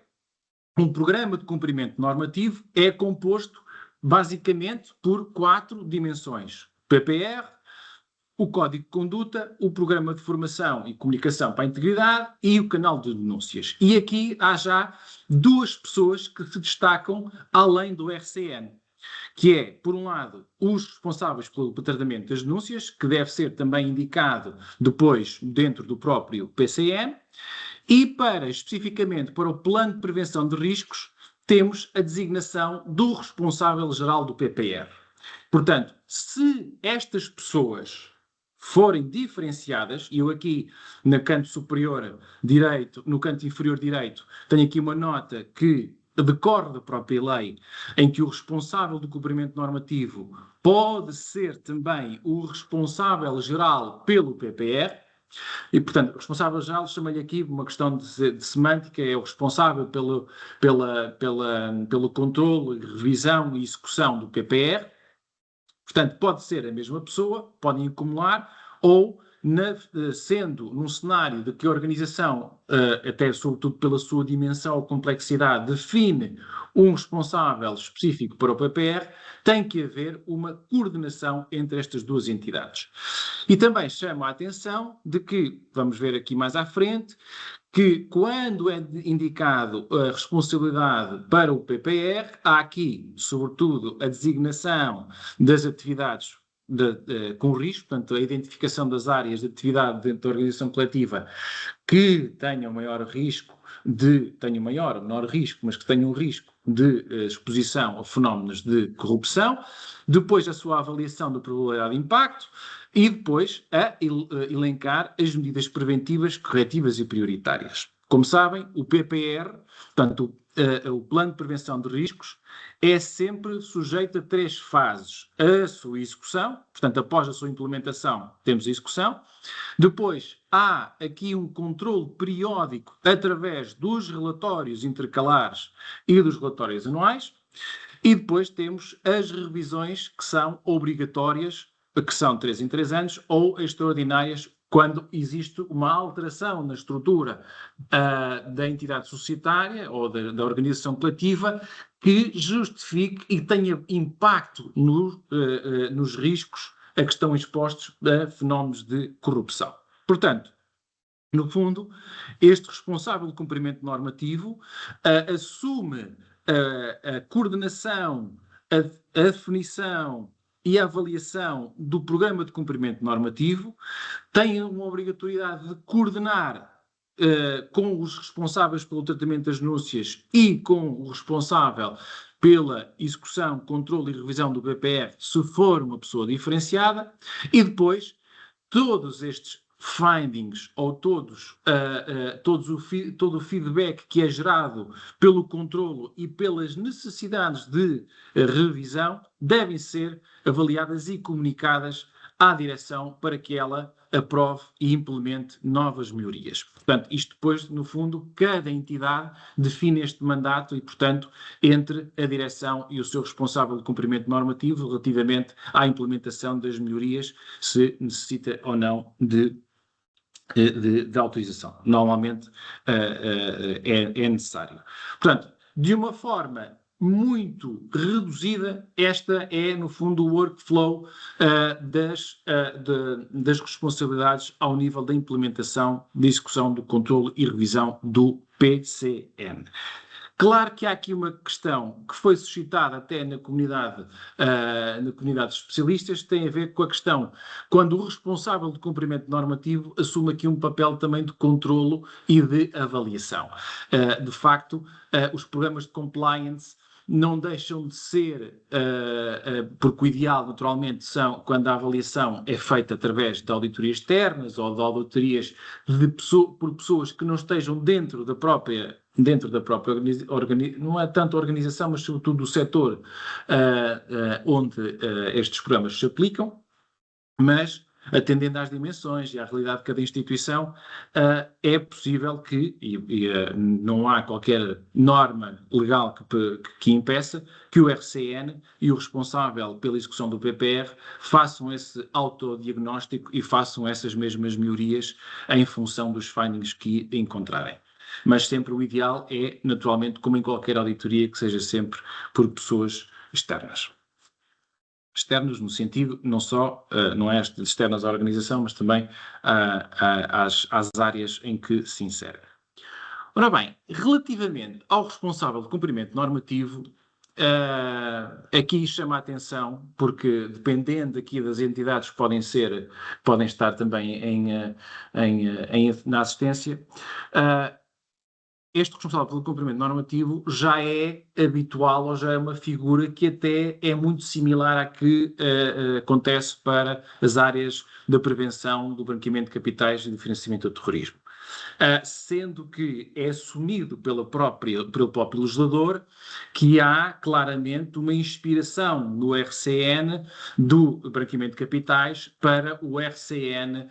D: um programa de cumprimento normativo é composto basicamente por 4 dimensões: PPR, o Código de Conduta, o Programa de Formação e Comunicação para a Integridade e o canal de denúncias. E aqui há já 2 pessoas que se destacam além do RCN, que é, por um lado, os responsáveis pelo tratamento das denúncias, que deve ser também indicado depois dentro do próprio PCN, e especificamente para o Plano de Prevenção de Riscos, temos a designação do responsável geral do PPR. Portanto, se estas pessoas forem diferenciadas, e eu aqui no canto superior direito, no canto inferior direito, tenho aqui uma nota que decorre da própria lei, em que o responsável do cumprimento normativo pode ser também o responsável geral pelo PPR, e, portanto, o responsável geral, chama-lhe aqui uma questão de semântica, é o responsável pelo controle, revisão e execução do PPR. Portanto, pode ser a mesma pessoa, podem acumular, ou sendo num cenário de que a organização, até sobretudo pela sua dimensão ou complexidade, define um responsável específico para o PPR, tem que haver uma coordenação entre estas 2 entidades. E também chama a atenção de que, vamos ver aqui mais à frente, que quando é indicado a responsabilidade para o PPR, há aqui, sobretudo, a designação das atividades com risco, portanto, a identificação das áreas de atividade dentro da organização coletiva que tenham menor risco, menor risco, mas que tenham risco de exposição a fenómenos de corrupção, depois a sua avaliação da probabilidade de impacto e depois a elencar as medidas preventivas, corretivas e prioritárias. Como sabem, o PPR, portanto, o Plano de Prevenção de Riscos, é sempre sujeito a 3 fases. A sua execução, portanto, após a sua implementação, temos a execução. Depois, há aqui um controle periódico através dos relatórios intercalares e dos relatórios anuais. E depois temos as revisões que são obrigatórias, que são 3 em 3 anos, ou extraordinárias, quando existe uma alteração na estrutura da entidade societária ou da organização coletiva que justifique e tenha impacto nos riscos a que estão expostos a fenómenos de corrupção. Portanto, no fundo, este responsável de cumprimento normativo assume a coordenação, a definição e a avaliação do programa de cumprimento normativo, tem uma obrigatoriedade de coordenar com os responsáveis pelo tratamento das denúncias e com o responsável pela execução, controle e revisão do PPR, se for uma pessoa diferenciada, e depois todos estes findings ou todo o feedback que é gerado pelo controlo e pelas necessidades de revisão devem ser avaliadas e comunicadas à direção para que ela aprove e implemente novas melhorias. Portanto, isto depois, no fundo, cada entidade define este mandato e, portanto, entre a direção e o seu responsável de cumprimento normativo relativamente à implementação das melhorias, se necessita ou não de autorização. Normalmente é necessário. Portanto, de uma forma muito reduzida, esta é, no fundo, o workflow das responsabilidades ao nível da implementação, de execução, do controle e revisão do PCN. Claro que há aqui uma questão que foi suscitada até na comunidade de especialistas, que tem a ver com a questão quando o responsável de cumprimento normativo assume aqui um papel também de controlo e de avaliação. De facto, os programas de compliance não deixam de ser, porque o ideal, naturalmente, são quando a avaliação é feita através de auditorias externas ou de auditorias por pessoas que não estejam dentro da própria não é tanto a organização, mas sobretudo o setor onde estes programas se aplicam, mas atendendo às dimensões e à realidade de cada instituição, é possível que, não há qualquer norma legal que impeça, que o RCN e o responsável pela execução do PPR façam esse autodiagnóstico e façam essas mesmas melhorias em função dos findings que encontrarem. Mas sempre o ideal é, naturalmente, como em qualquer auditoria, que seja sempre por pessoas externas. Externos no sentido, não só, não é externas à organização, mas também às áreas em que se insere. Ora bem, relativamente ao responsável de cumprimento normativo, aqui chama a atenção, porque dependendo aqui das entidades que podem estar também na assistência, este responsável pelo cumprimento normativo já é habitual ou já é uma figura que até é muito similar à que acontece para as áreas da prevenção do branqueamento de capitais e do financiamento do terrorismo. Sendo que é assumido pelo próprio legislador que há claramente uma inspiração no RCN do branqueamento de capitais para o RCN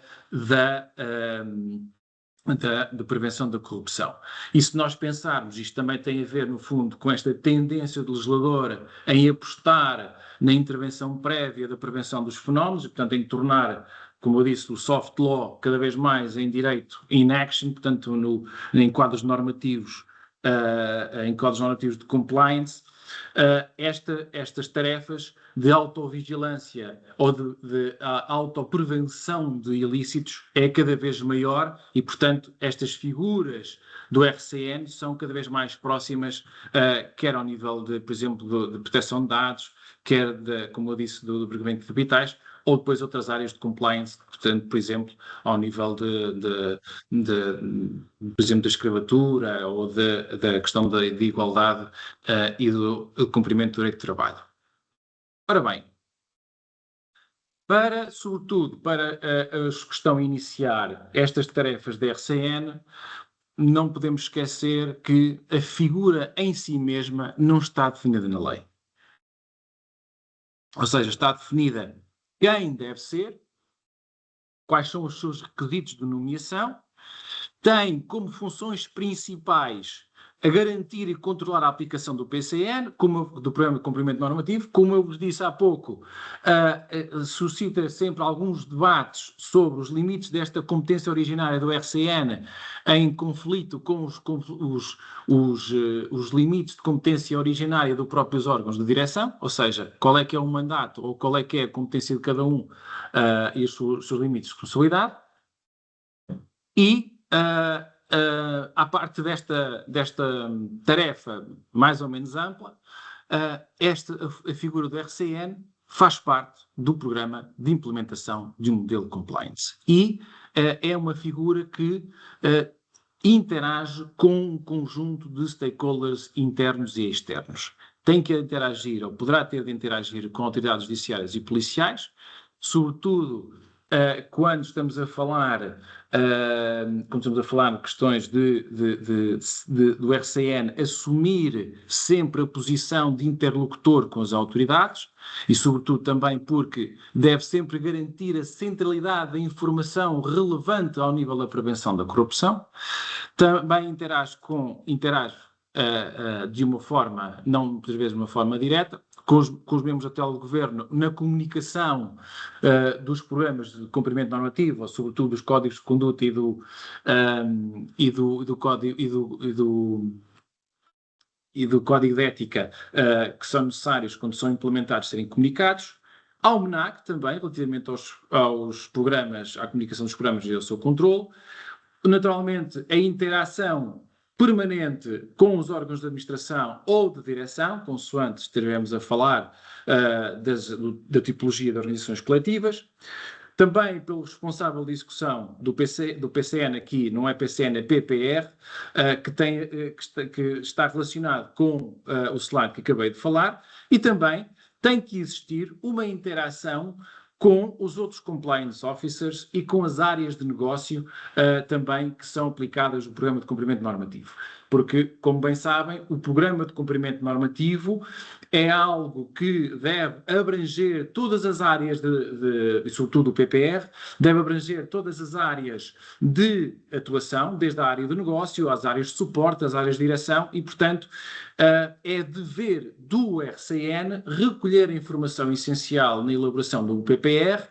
D: de prevenção da corrupção. E se nós pensarmos, isto também tem a ver, no fundo, com esta tendência do legislador em apostar na intervenção prévia da prevenção dos fenómenos, e, portanto, em tornar, como eu disse, o soft law cada vez mais em direito in action, portanto, em quadros normativos, de compliance, estas tarefas de autovigilância ou de autoprevenção de ilícitos é cada vez maior e, portanto, estas figuras do RCN são cada vez mais próximas, quer ao nível, por exemplo, de proteção de dados, quer, como eu disse, do branqueamento de capitais, ou depois outras áreas de compliance, portanto, por exemplo, ao nível por exemplo, da escravatura ou da questão da igualdade e do cumprimento do direito de trabalho. Ora bem, sobretudo para os que estão a iniciar estas tarefas da RCN, não podemos esquecer que a figura em si mesma não está definida na lei. Ou seja, está definida quem deve ser, quais são os seus requisitos de nomeação, tem como funções principais a garantir e controlar a aplicação do PCN, do Programa de Cumprimento Normativo. Como eu vos disse há pouco, suscita sempre alguns debates sobre os limites desta competência originária do RCN em conflito com os limites de competência originária dos próprios órgãos de direção, ou seja, qual é que é o mandato ou qual é que é a competência de cada um e os seus limites de responsabilidade. E à parte desta tarefa mais ou menos ampla, a figura do RCN faz parte do programa de implementação de um modelo de compliance. E é uma figura que interage com um conjunto de stakeholders internos e externos. Tem que interagir, ou poderá ter de interagir com autoridades judiciárias e policiais, sobretudo quando estamos a falar de questões do RCN assumir sempre a posição de interlocutor com as autoridades e, sobretudo, também porque deve sempre garantir a centralidade da informação relevante ao nível da prevenção da corrupção. Também interage de uma forma, não muitas vezes de uma forma direta, com os membros até do Governo na comunicação dos programas de cumprimento normativo, ou sobretudo dos códigos de conduta e do código de ética que são necessários quando são implementados serem comunicados. Ao MNAC também, relativamente aos programas, à comunicação dos programas e ao seu controle. Naturalmente, a interação permanente com os órgãos de administração ou de direção, consoante estivemos a falar da tipologia de organizações coletivas. Também pelo responsável de execução do PCN aqui, não é PCN, é PPR, que está relacionado com o slide que acabei de falar, e também tem que existir uma interação com os outros compliance officers e com as áreas de negócio também que são aplicadas no programa de cumprimento normativo. Porque, como bem sabem, o programa de cumprimento normativo é algo que deve abranger todas as áreas sobretudo o PPR, deve abranger todas as áreas de atuação, desde a área do negócio, às áreas de suporte, às áreas de direção, e, portanto, é dever do RCN recolher a informação essencial na elaboração do PPR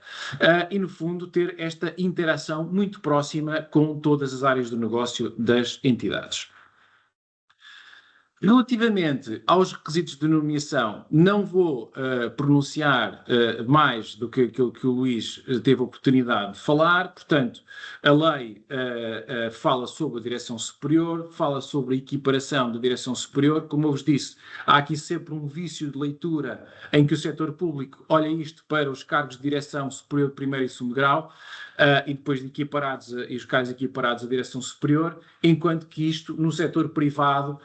D: e, no fundo, ter esta interação muito próxima com todas as áreas do negócio das entidades. Relativamente aos requisitos de nomeação, não vou pronunciar mais do que aquilo que o Luís teve a oportunidade de falar. Portanto, a lei fala sobre a direção superior, fala sobre a equiparação da direção superior. Como eu vos disse, há aqui sempre um vício de leitura em que o setor público olha isto para os cargos de direção superior de primeiro e segundo grau, e depois de equiparados, e os cargos equiparados à direção superior, enquanto que isto, no setor privado,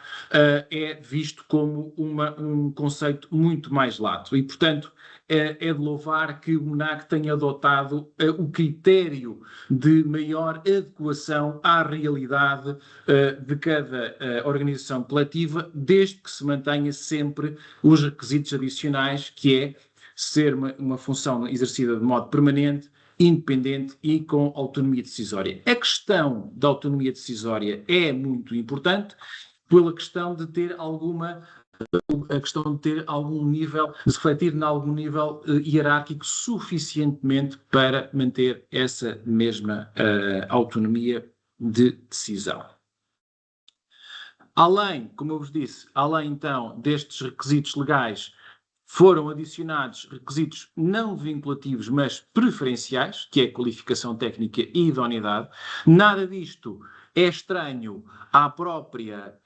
D: é visto como um conceito muito mais lato. E, portanto, é de louvar que o MENAC tenha adotado o critério de maior adequação à realidade de cada organização coletiva, desde que se mantenha sempre os requisitos adicionais, que é ser uma função exercida de modo permanente, independente e com autonomia decisória. A questão da autonomia decisória é muito importante pela questão de ter algum nível, de se refletir em algum nível hierárquico suficientemente para manter essa mesma autonomia de decisão. Além, como eu vos disse, além então destes requisitos legais, foram adicionados requisitos não vinculativos, mas preferenciais, que é a qualificação técnica e idoneidade. Nada disto é estranho à própria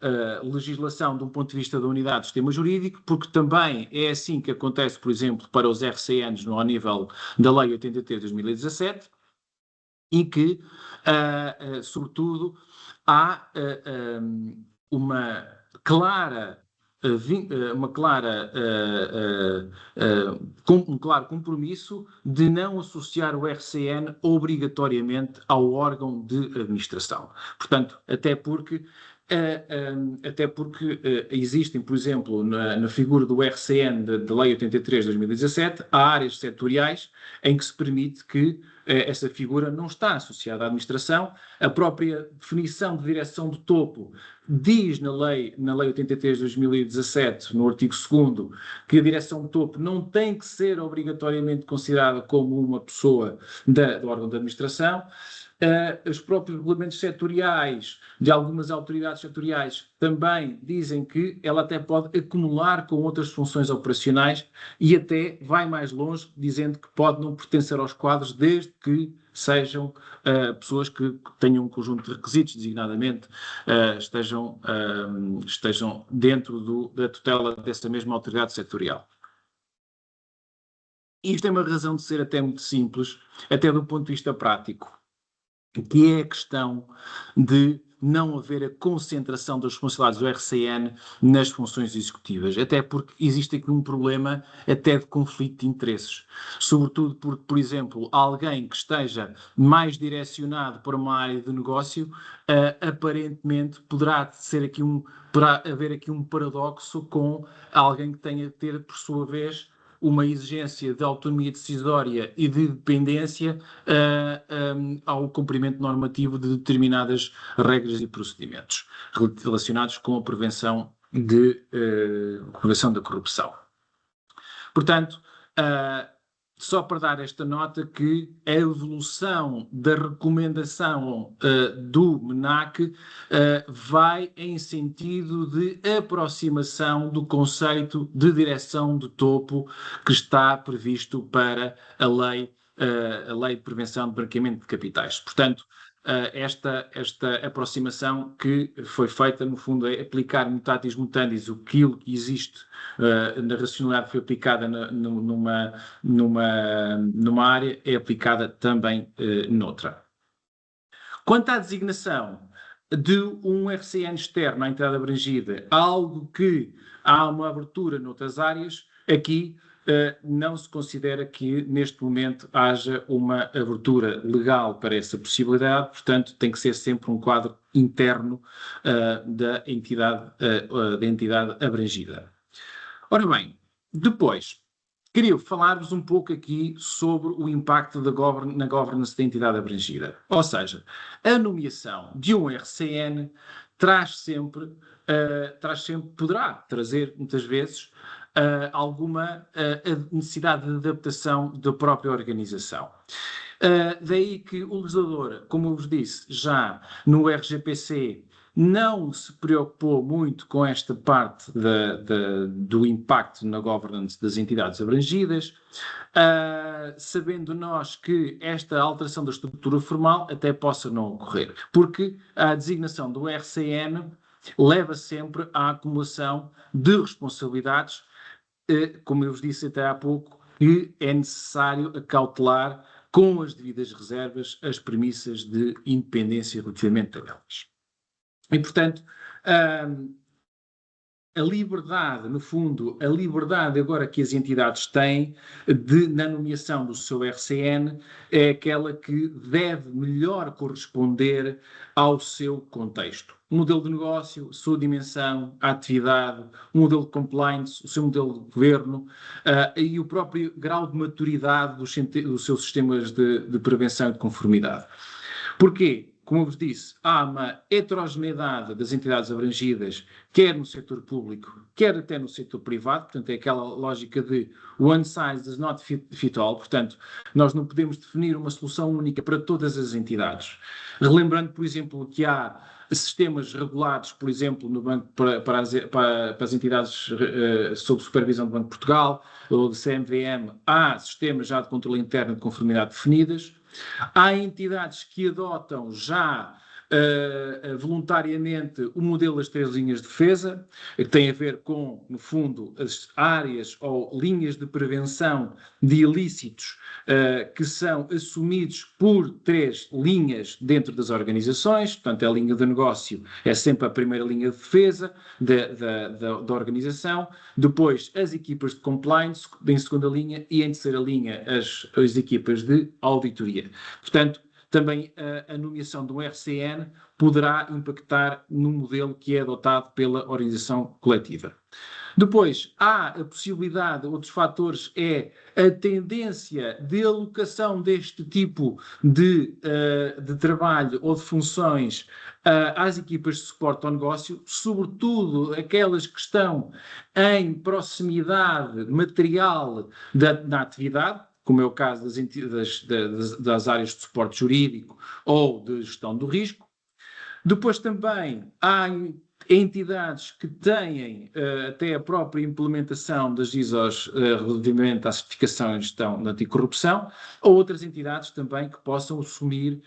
D: legislação de um ponto de vista da unidade do sistema jurídico, porque também é assim que acontece, por exemplo, para os RCNs ao nível da Lei 83 de 2017, e que, sobretudo, há um claro compromisso de não associar o RCN obrigatoriamente ao órgão de administração. Portanto, até porque existem, por exemplo, na figura do RCN da Lei 83 de 2017, há áreas setoriais em que se permite que essa figura não está associada à administração. A própria definição de direção de topo diz na lei 83 de 2017, no artigo 2º, que a direção de topo não tem que ser obrigatoriamente considerada como uma pessoa do órgão de administração. Os próprios regulamentos setoriais de algumas autoridades setoriais também dizem que ela até pode acumular com outras funções operacionais, e até vai mais longe, dizendo que pode não pertencer aos quadros desde que sejam pessoas que tenham um conjunto de requisitos, designadamente estejam dentro da tutela dessa mesma autoridade setorial. Isto tem uma razão de ser até muito simples, até do ponto de vista prático, que é a questão de não haver a concentração das responsabilidades do RCN nas funções executivas, até porque existe aqui um problema até de conflito de interesses, sobretudo porque, por exemplo, alguém que esteja mais direcionado para uma área de negócio, aparentemente poderá haver aqui um paradoxo com alguém que tenha de ter, por sua vez, uma exigência de autonomia decisória e de dependência ao cumprimento normativo de determinadas regras e procedimentos relacionados com a prevenção da corrupção. Portanto, só para dar esta nota que a evolução da recomendação do MENAC vai em sentido de aproximação do conceito de direção de topo que está previsto para a lei de prevenção de branqueamento de capitais. Portanto, esta aproximação que foi feita, no fundo, é aplicar mutatis mutandis aquilo que existe na racionalidade que foi aplicada numa área, é aplicada também noutra. Quanto à designação de um RCN externo à entidade abrangida, algo que há uma abertura noutras áreas, aqui não se considera que neste momento haja uma abertura legal para essa possibilidade, portanto tem que ser sempre um quadro interno da entidade abrangida. Ora bem, depois queria falar-vos um pouco aqui sobre o impacto na governance da entidade abrangida. Ou seja, a nomeação de um RCN poderá trazer, muitas vezes, alguma necessidade de adaptação da própria organização. Daí que o legislador, como eu vos disse, já no RGPC, não se preocupou muito com esta parte do impacto na governance das entidades abrangidas, sabendo nós que esta alteração da estrutura formal até possa não ocorrer, porque a designação do RCN leva sempre à acumulação de responsabilidades, como eu vos disse até há pouco, que é necessário acautelar com as devidas reservas as premissas de independência relativamente a elas. E, portanto, a liberdade, no fundo, a liberdade agora que as entidades têm na nomeação do seu RCN é aquela que deve melhor corresponder ao seu contexto. O modelo de negócio, a sua dimensão, a atividade, o modelo de compliance, o seu modelo de governo e o próprio grau de maturidade dos seus sistemas de prevenção e de conformidade. Porquê? Como eu vos disse, há uma heterogeneidade das entidades abrangidas, quer no setor público, quer até no setor privado, portanto é aquela lógica de one size does not fit all, portanto nós não podemos definir uma solução única para todas as entidades. Relembrando, por exemplo, que há sistemas regulados, por exemplo, no banco para as entidades sob supervisão do Banco de Portugal ou do CMVM, há sistemas já de controle interno de conformidade definidas. Há entidades que adotam já voluntariamente o modelo das 3 linhas de defesa, que tem a ver com, no fundo, as áreas ou linhas de prevenção de ilícitos que são assumidos por 3 linhas dentro das organizações. Portanto, a linha de negócio é sempre a primeira linha de defesa da organização, depois as equipas de compliance em segunda linha e em terceira linha as equipas de auditoria. Portanto, também a nomeação do RCN poderá impactar no modelo que é adotado pela organização coletiva. Depois, há a possibilidade, outros fatores, é a tendência de alocação deste tipo de trabalho ou de funções às equipas de suporte ao negócio, sobretudo aquelas que estão em proximidade material da atividade, como é o caso das áreas de suporte jurídico ou de gestão do risco. Depois também há entidades que têm até a própria implementação das ISOs relativamente à certificação e gestão de anticorrupção, ou outras entidades também que possam assumir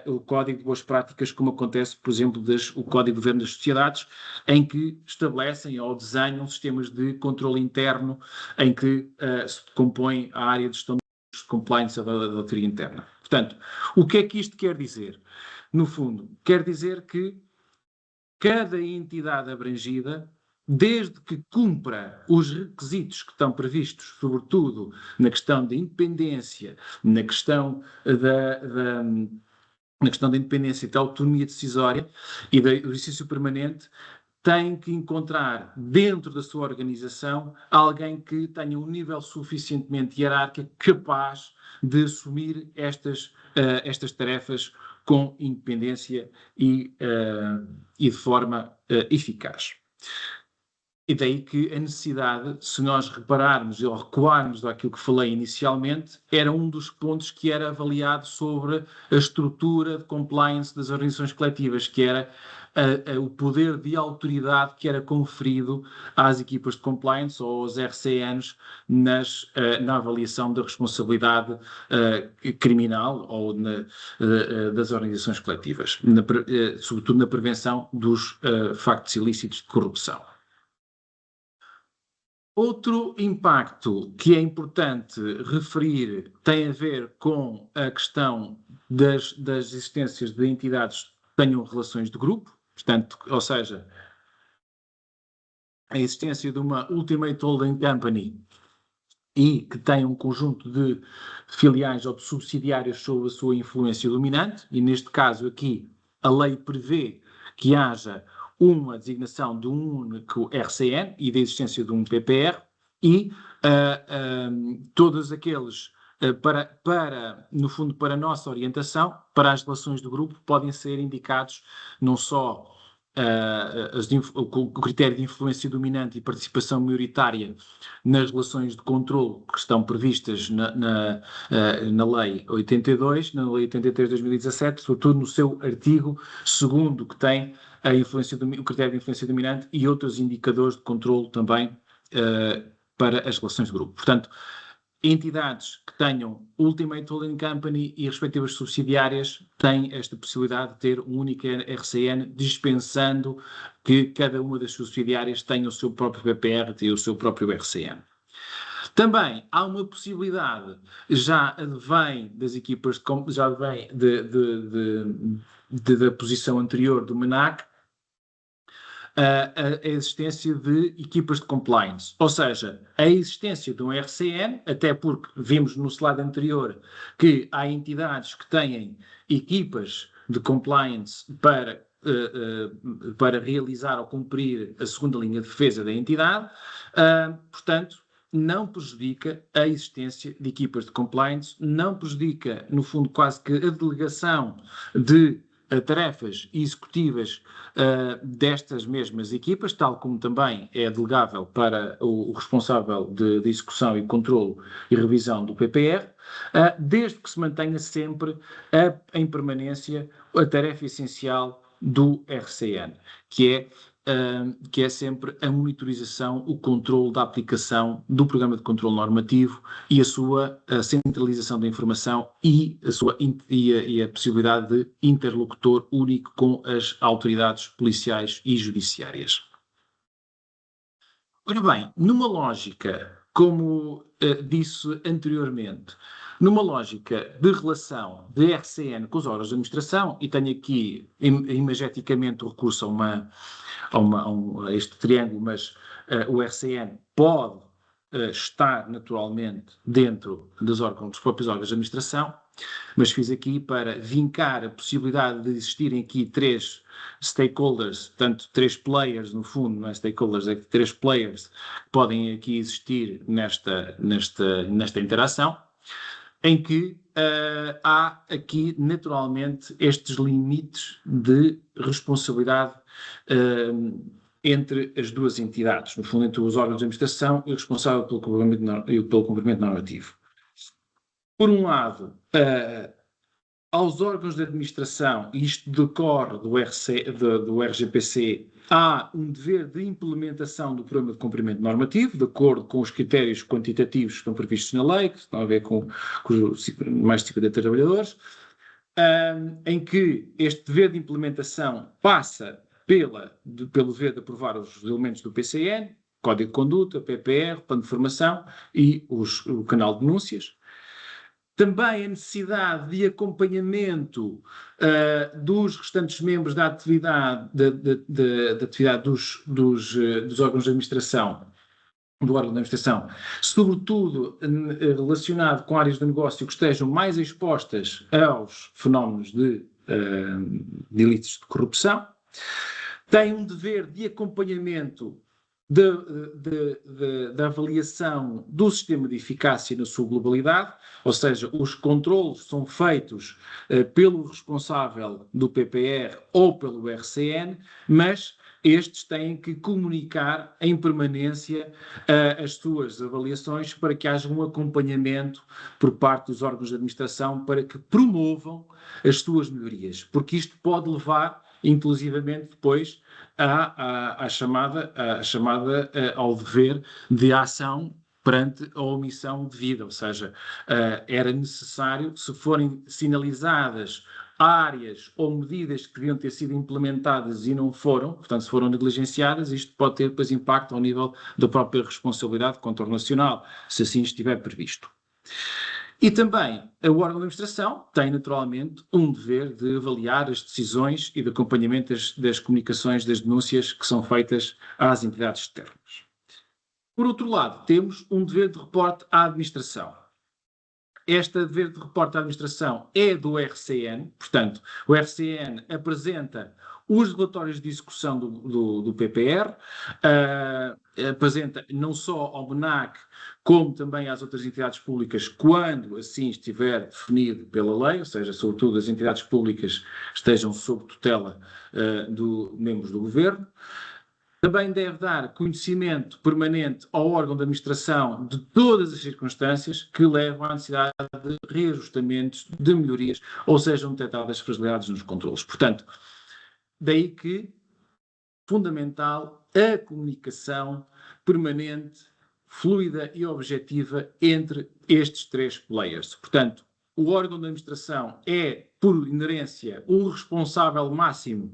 D: o Código de Boas Práticas, como acontece, por exemplo, o Código de Governo das Sociedades, em que estabelecem ou desenham sistemas de controle interno em que se compõe a área de gestão de compliance da auditoria interna. Portanto, o que é que isto quer dizer? No fundo, quer dizer que cada entidade abrangida, desde que cumpra os requisitos que estão previstos, sobretudo na questão da independência, na questão da independência e da autonomia decisória e do exercício permanente, tem que encontrar dentro da sua organização alguém que tenha um nível suficientemente hierárquico capaz de assumir estas tarefas com independência e de forma eficaz. E daí que a necessidade, se nós repararmos ou recuarmos daquilo que falei inicialmente, era um dos pontos que era avaliado sobre a estrutura de compliance das organizações coletivas, que era o poder de autoridade que era conferido às equipas de compliance ou aos RCNs na avaliação da responsabilidade criminal ou das organizações coletivas, sobretudo na prevenção dos factos ilícitos de corrupção. Outro impacto que é importante referir tem a ver com a questão das existências de entidades que tenham relações de grupo, portanto, ou seja, a existência de uma Ultimate Holding Company e que tem um conjunto de filiais ou de subsidiárias sob a sua influência dominante, e neste caso aqui a lei prevê que haja uma designação de um único RCN e da existência de um PPR e todos aqueles, no fundo, para a nossa orientação, para as relações do grupo, podem ser indicados não só o critério de influência dominante e participação maioritária nas relações de controle que estão previstas na Lei 82, na Lei 83 de 2017, sobretudo no seu artigo 2º, que tem o critério de influência dominante e outros indicadores de controle também para as relações de grupo. Portanto, entidades que tenham Ultimate Holding Company e respectivas subsidiárias têm esta possibilidade de ter um único RCN, dispensando que cada uma das subsidiárias tenha o seu próprio PPR e o seu próprio RCN. Também há uma possibilidade, já vem das equipas, já vem da posição anterior do MENAC, a existência de equipas de compliance, ou seja, a existência de um RCN, até porque vimos no slide anterior que há entidades que têm equipas de compliance para realizar ou cumprir a segunda linha de defesa da entidade, portanto, não prejudica a existência de equipas de compliance, não prejudica, no fundo, quase que a delegação de tarefas executivas destas mesmas equipas, tal como também é delegável para o responsável de execução e controlo e revisão do PPR, desde que se mantenha sempre em permanência a tarefa essencial do RCN, que é sempre a monitorização, o controle da aplicação do programa de controle normativo e a sua centralização da informação e a possibilidade de interlocutor único com as autoridades policiais e judiciárias. Ora bem, numa lógica, como disse anteriormente, numa lógica de relação de RCN com os órgãos de administração, e tenho aqui imageticamente o recurso a este triângulo, mas o RCN pode estar naturalmente dentro dos próprios órgãos de administração, mas fiz aqui para vincar a possibilidade de existirem aqui 3 stakeholders, portanto 3 players no fundo, não é stakeholders, é que 3 players que podem aqui existir nesta interação, em que há aqui naturalmente estes limites de responsabilidade entre as duas entidades, no fundo entre os órgãos de administração e o responsável pelo cumprimento normativo. Por um lado, aos órgãos de administração, e isto decorre do RGPC, há um dever de implementação do programa de cumprimento normativo, de acordo com os critérios quantitativos que estão previstos na lei, que estão a ver com os mais de 50 trabalhadores, em que este dever de implementação passa pelo dever de aprovar os elementos do PCN, Código de Conduta, PPR, Plano de Formação e o canal de denúncias. Também a necessidade de acompanhamento dos restantes membros da atividade, dos órgãos de administração, do órgão de administração, sobretudo relacionado com áreas de negócio que estejam mais expostas aos fenómenos de delitos de corrupção. Tem um dever de acompanhamento da avaliação do sistema de eficácia na sua globalidade, ou seja, os controlos são feitos pelo responsável do PPR ou pelo RCN, mas estes têm que comunicar em permanência as suas avaliações para que haja um acompanhamento por parte dos órgãos de administração para que promovam as suas melhorias, porque isto pode levar inclusivamente depois ao dever de ação perante a omissão devida, ou seja, era necessário, se forem sinalizadas áreas ou medidas que deviam ter sido implementadas e não foram, portanto, se foram negligenciadas, isto pode ter depois impacto ao nível da própria responsabilidade contra o nacional, se assim estiver previsto. E também o órgão de administração tem, naturalmente, um dever de avaliar as decisões e de acompanhamento das comunicações, das denúncias que são feitas às entidades externas. Por outro lado, temos um dever de reporte à administração. Este dever de reporte à administração é do RCN, portanto, o RCN apresenta os relatórios de execução do PPR, apresenta não só ao MENAC, como também às outras entidades públicas, quando assim estiver definido pela lei, ou seja, sobretudo as entidades públicas estejam sob tutela membros do governo. Também deve dar conhecimento permanente ao órgão de administração de todas as circunstâncias que levam à necessidade de reajustamentos, de melhorias, ou sejam detectadas fragilidades nos controlos. Portanto, daí que, fundamental, a comunicação permanente, fluida e objetiva entre estes três players. Portanto, o órgão de administração é, por inerência, o responsável máximo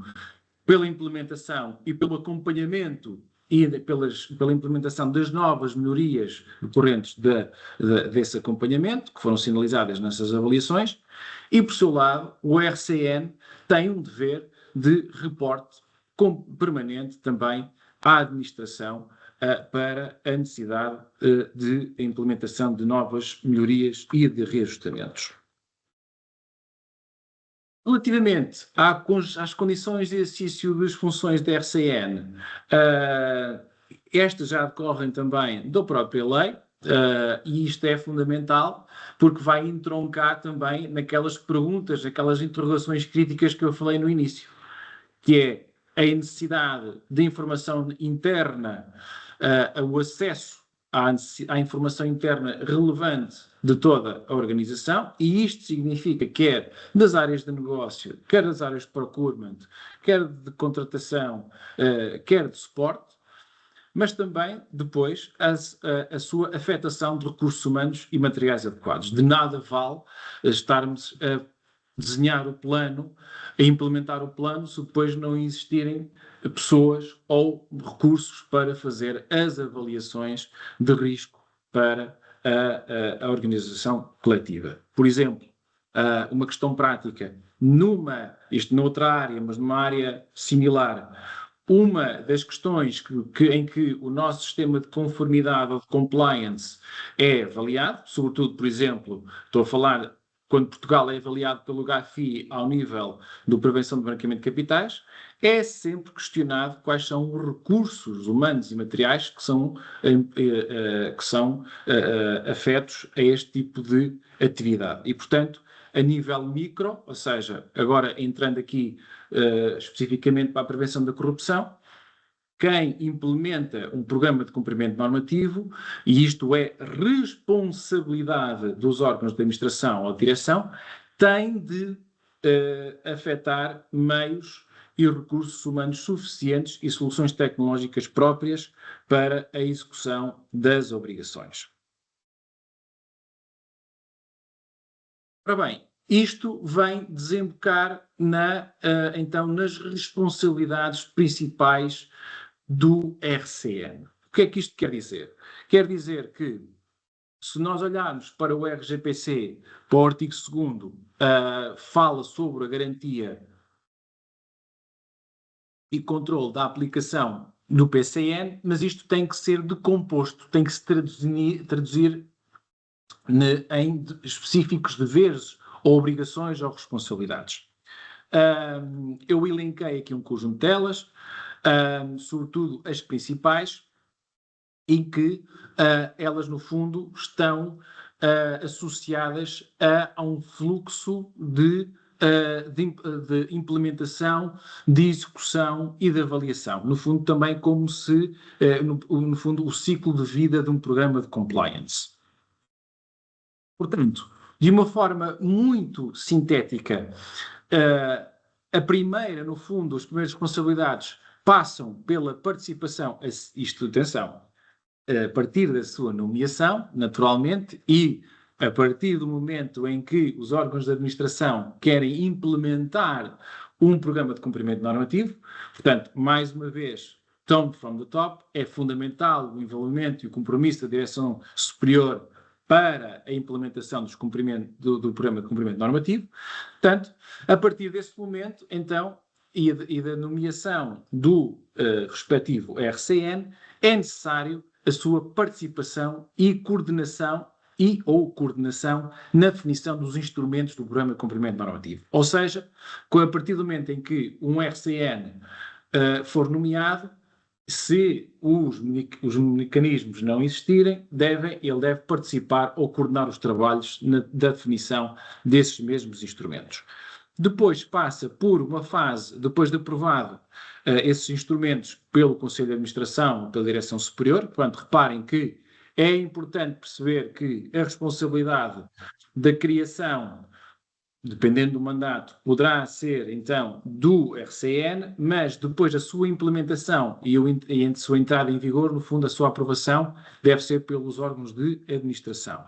D: pela implementação e pelo acompanhamento e pela implementação das novas melhorias decorrentes desse acompanhamento, que foram sinalizadas nessas avaliações, e, por seu lado, o RCN tem um dever de reporte permanente também à administração para a necessidade de implementação de novas melhorias e de reajustamentos. Relativamente às condições de exercício das funções da RCN, estas já decorrem também da própria lei, e isto é fundamental porque vai entroncar também naquelas perguntas, aquelas interrogações críticas que eu falei no início, que é a necessidade de informação interna, o acesso à informação interna relevante de toda a organização, e isto significa quer das áreas de negócio, quer das áreas de procurement, quer de contratação, quer de suporte, mas também depois a sua afetação de recursos humanos e materiais adequados. De nada vale estarmos a desenhar o plano, a implementar o plano, se depois não existirem pessoas ou recursos para fazer as avaliações de risco para a organização coletiva. Por exemplo, uma questão prática, isto noutra área, mas numa área similar, uma das questões em que o nosso sistema de conformidade ou de compliance é avaliado, sobretudo, por exemplo, estou a falar quando Portugal é avaliado pelo GAFI ao nível da prevenção do branqueamento de capitais, é sempre questionado quais são os recursos humanos e materiais que são afetos a este tipo de atividade. E, portanto, a nível micro, ou seja, agora entrando aqui especificamente para a prevenção da corrupção, quem implementa um programa de cumprimento normativo, e isto é responsabilidade dos órgãos de administração ou de direção, tem de afetar meios e recursos humanos suficientes e soluções tecnológicas próprias para a execução das obrigações. Ora bem, isto vem desembocar então nas responsabilidades principais do RCN. O que é que isto quer dizer? Quer dizer que, se nós olharmos para o RGPC, para o artigo 2º, fala sobre a garantia e controle da aplicação do PCN, mas isto tem que ser decomposto, tem que se traduzir em específicos deveres ou obrigações ou responsabilidades. Eu elenquei aqui um conjunto delas, sobretudo as principais, em que elas, no fundo, estão associadas a um fluxo de implementação, de execução e de avaliação. No fundo, também como se, no fundo, o ciclo de vida de um programa de compliance. Portanto, de uma forma muito sintética, A primeira, no fundo, as primeiras responsabilidades passam pela participação, isto, atenção, a partir da sua nomeação, naturalmente, e a partir do momento em que os órgãos de administração querem implementar um programa de cumprimento normativo. Portanto, mais uma vez, tone from the top, é fundamental o envolvimento e o compromisso da direção superior para a implementação do programa de cumprimento normativo. Portanto, a partir desse momento, então, e da nomeação do respectivo RCN, é necessário a sua participação e coordenação ou coordenação na definição dos instrumentos do programa de cumprimento normativo. Ou seja, a partir do momento em que um RCN for nomeado, se os mecanismos não existirem, ele deve participar ou coordenar os trabalhos da definição desses mesmos instrumentos. Depois passa por uma fase, depois de aprovado esses instrumentos pelo Conselho de Administração, pela Direção Superior. Portanto, reparem que é importante perceber que a responsabilidade da criação, dependendo do mandato, poderá ser, então, do RCN, mas depois a sua implementação e a sua entrada em vigor, no fundo, a sua aprovação, deve ser pelos órgãos de administração,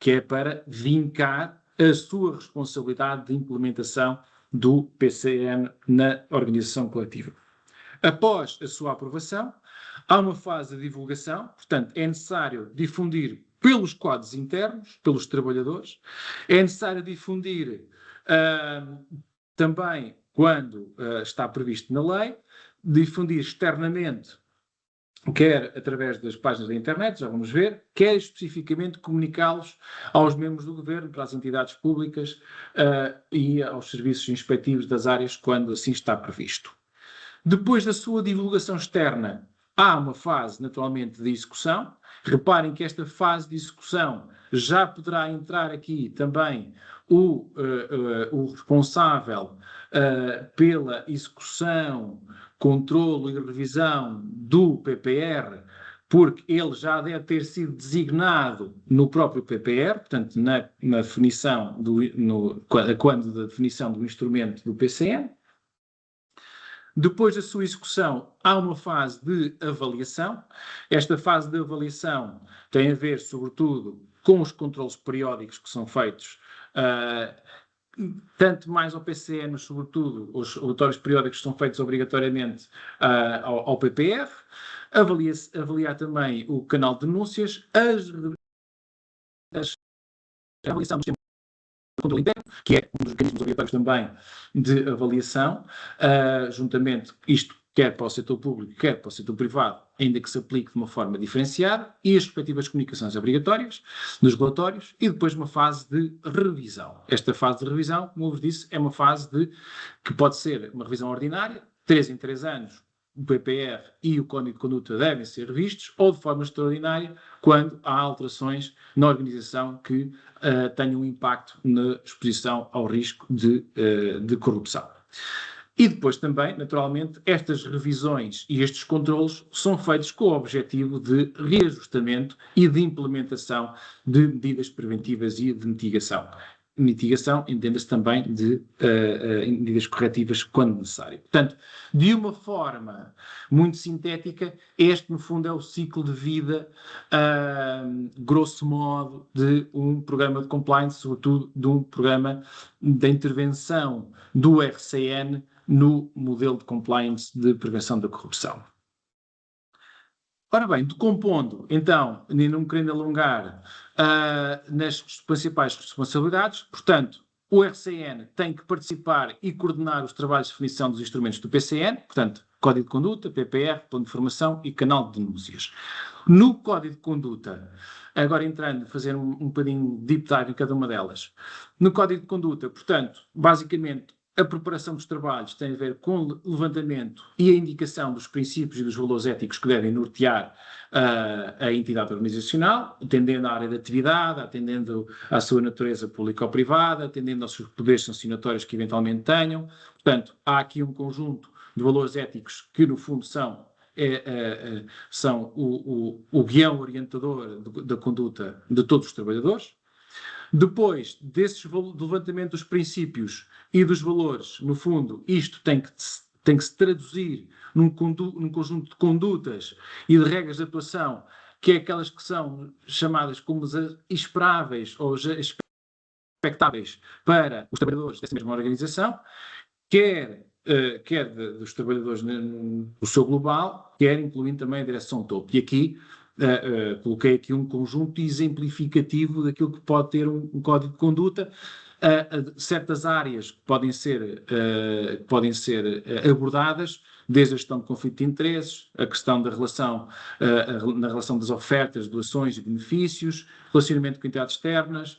D: que é para vincar a sua responsabilidade de implementação do PCN na organização coletiva. Após a sua aprovação, há uma fase de divulgação. Portanto, é necessário difundir pelos quadros internos, pelos trabalhadores. É necessário difundir também, quando está previsto na lei, difundir externamente, quer através das páginas da internet, já vamos ver, quer especificamente comunicá-los aos membros do governo, para as entidades públicas e aos serviços inspectivos das áreas, quando assim está previsto. Depois da sua divulgação externa, há uma fase, naturalmente, de execução. Reparem que esta fase de execução já poderá entrar aqui também o responsável pela execução, controlo e revisão do PPR, porque ele já deve ter sido designado no próprio PPR, portanto, na definição quando da definição do instrumento do PCN. Depois da sua execução, há uma fase de avaliação. Esta fase de avaliação tem a ver, sobretudo, com os controlos periódicos que são feitos, tanto mais ao PCN, mas, sobretudo, os relatórios periódicos são feitos obrigatoriamente ao PPR. Avaliar também o canal de denúncias, a avaliação do sistema de controle interno, que é um dos mecanismos obrigatórios também de avaliação, juntamente, isto quer para o setor público, quer para o setor privado, ainda que se aplique de uma forma diferenciada, e as respectivas comunicações obrigatórias dos relatórios, e depois uma fase de revisão. Esta fase de revisão, como eu vos disse, é uma fase que pode ser uma revisão ordinária, 3 em 3 anos, o PPR e o Código de Conduta devem ser revistos, ou de forma extraordinária, quando há alterações na organização que tenham um impacto na exposição ao risco de corrupção. E depois também, naturalmente, estas revisões e estes controlos são feitos com o objetivo de reajustamento e de implementação de medidas preventivas e de mitigação. Mitigação, entenda-se também de medidas corretivas quando necessário. Portanto, de uma forma muito sintética, este, no fundo, é o ciclo de vida, grosso modo, de um programa de compliance, sobretudo de um programa de intervenção do RCN no modelo de compliance de prevenção da corrupção. Ora bem, decompondo, então, e não me querendo alongar nas principais responsabilidades, portanto, o RCN tem que participar e coordenar os trabalhos de definição dos instrumentos do PCN, portanto, Código de Conduta, PPR, Plano de Informação e Canal de Denúncias. No Código de Conduta, agora entrando, fazer um bocadinho deep dive em cada uma delas. No Código de Conduta, portanto, basicamente, a preparação dos trabalhos tem a ver com o levantamento e a indicação dos princípios e dos valores éticos que devem nortear a entidade organizacional, atendendo à área de atividade, atendendo à sua natureza pública ou privada, atendendo aos seus poderes sancionatórios que eventualmente tenham. Portanto, há aqui um conjunto de valores éticos que, no fundo, são o guião orientador da conduta de todos os trabalhadores. Depois do levantamento dos princípios e dos valores, no fundo, isto tem que se traduzir num conjunto de condutas e de regras de atuação, que é aquelas que são chamadas como as esperáveis ou expectáveis para os trabalhadores dessa mesma organização, quer dos trabalhadores no seu global, quer incluindo também a direção topo. E aqui coloquei aqui um conjunto exemplificativo daquilo que pode ter um código de conduta, certas áreas que podem ser abordadas, desde a gestão de conflito de interesses, a questão da relação, na relação das ofertas, doações e benefícios, relacionamento com entidades externas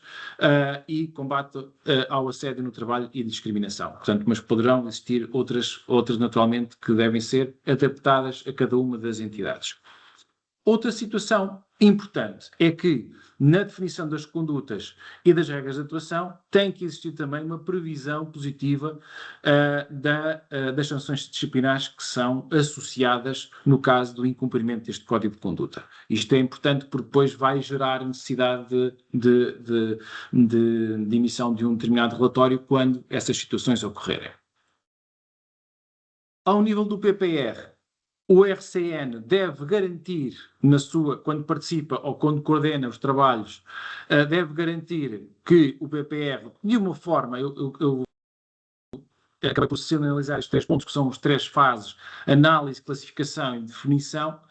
D: e combate ao assédio no trabalho e discriminação. Portanto, mas poderão existir outras naturalmente que devem ser adaptadas a cada uma das entidades. Outra situação importante é que, na definição das condutas e das regras de atuação, tem que existir também uma previsão positiva das sanções disciplinares que são associadas no caso do incumprimento deste Código de Conduta. Isto é importante porque depois vai gerar necessidade de emissão de um determinado relatório quando essas situações ocorrerem. Ao nível do PPR, o RCN deve garantir, quando participa ou quando coordena os trabalhos, deve garantir que o PPR, de uma forma, eu acabei por sinalizar estes 3 pontos, que são as 3 fases: análise, classificação e definição,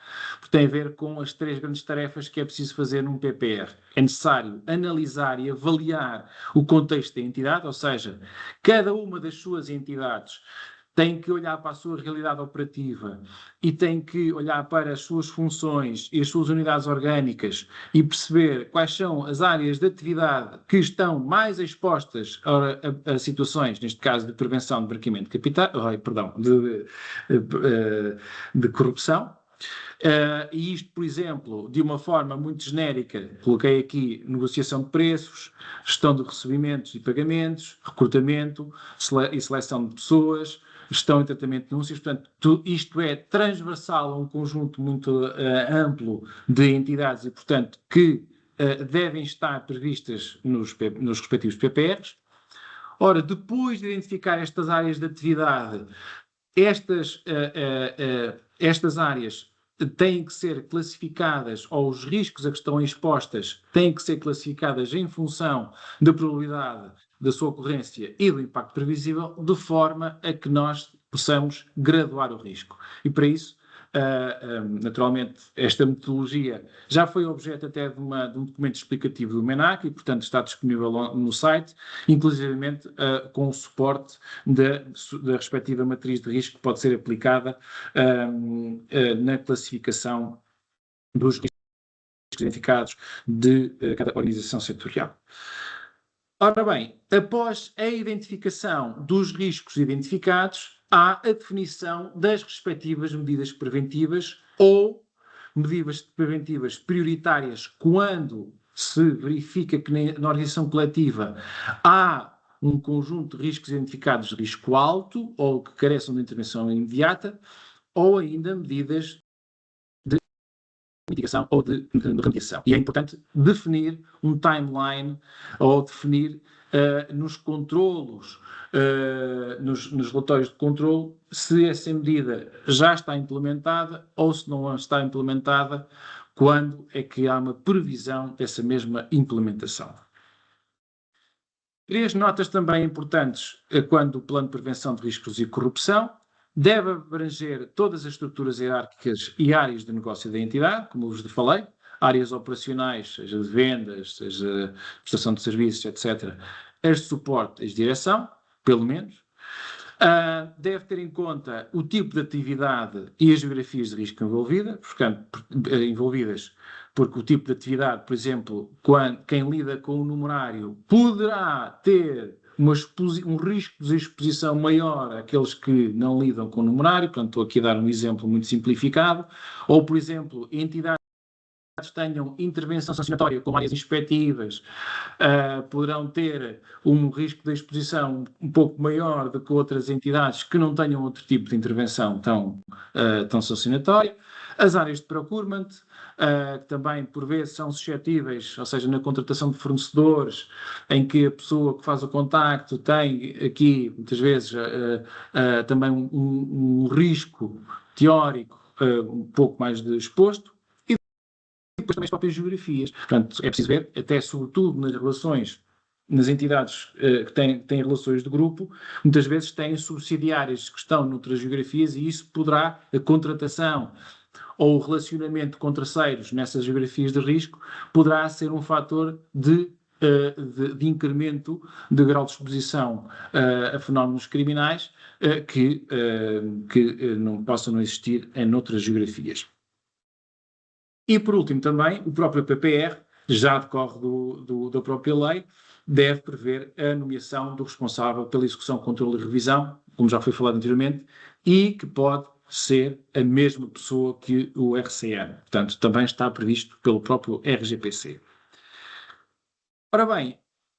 D: que tem a ver com as 3 grandes tarefas que é preciso fazer num PPR. É necessário analisar e avaliar o contexto da entidade, ou seja, cada uma das suas entidades tem que olhar para a sua realidade operativa e tem que olhar para as suas funções e as suas unidades orgânicas e perceber quais são as áreas de atividade que estão mais expostas a situações, neste caso de prevenção de branqueamento de capital, de corrupção. E isto, por exemplo, de uma forma muito genérica, coloquei aqui negociação de preços, gestão de recebimentos e pagamentos, recrutamento e seleção de pessoas, gestão e tratamento de denúncias. Portanto, isto é transversal a um conjunto muito amplo de entidades e, portanto, que devem estar previstas nos respectivos PPRs. Ora, depois de identificar estas áreas de atividade, estas áreas têm que ser classificadas, ou os riscos a que estão expostas têm que ser classificadas em função da probabilidade da sua ocorrência e do impacto previsível, de forma a que nós possamos graduar o risco. E para isso, naturalmente, esta metodologia já foi objeto até de um documento explicativo do MENAC e, portanto, está disponível no site, inclusivamente com o suporte da respectiva matriz de risco que pode ser aplicada na classificação dos riscos identificados de cada organização setorial. Ora bem, após a identificação dos riscos identificados, há a definição das respectivas medidas preventivas ou medidas preventivas prioritárias quando se verifica que na organização coletiva há um conjunto de riscos identificados de risco alto ou que careçam de intervenção imediata, ou ainda medidas de mitigação ou de remediação. E é importante definir um timeline ou definir nos controlos, nos relatórios de controlo, se essa medida já está implementada ou se não está implementada, quando é que há uma previsão dessa mesma implementação. 3 notas também importantes quando o plano de prevenção de riscos e corrupção deve abranger todas as estruturas hierárquicas e áreas de negócio da entidade, como vos falei, áreas operacionais, seja de vendas, seja de prestação de serviços, etc., as de suporte, as de direção, pelo menos. Deve ter em conta o tipo de atividade e as geografias de risco envolvidas, porque o tipo de atividade, por exemplo, quem lida com o numerário poderá ter um risco de exposição maior àqueles que não lidam com o numerário. Portanto, estou aqui a dar um exemplo muito simplificado. Ou, por exemplo, entidades tenham intervenção sancionatória com áreas inspectivas, poderão ter um risco de exposição um pouco maior do que outras entidades que não tenham outro tipo de intervenção tão sancionatória. As áreas de procurement, que também por vezes são suscetíveis, ou seja, na contratação de fornecedores, em que a pessoa que faz o contacto tem aqui, muitas vezes, também um risco teórico um pouco mais exposto. Depois também as próprias geografias. Portanto, é preciso ver, até sobretudo nas relações, nas entidades que têm relações de grupo, muitas vezes têm subsidiárias que estão noutras geografias e isso poderá, a contratação ou o relacionamento com terceiros nessas geografias de risco, poderá ser um fator de incremento de grau de exposição a fenómenos criminais que não possam não existir em outras geografias. E, por último, também, o próprio PPR, já decorre da própria lei, deve prever a nomeação do responsável pela execução, controle e revisão, como já foi falado anteriormente, e que pode ser a mesma pessoa que o RCN. Portanto, também está previsto pelo próprio RGPC. Ora bem,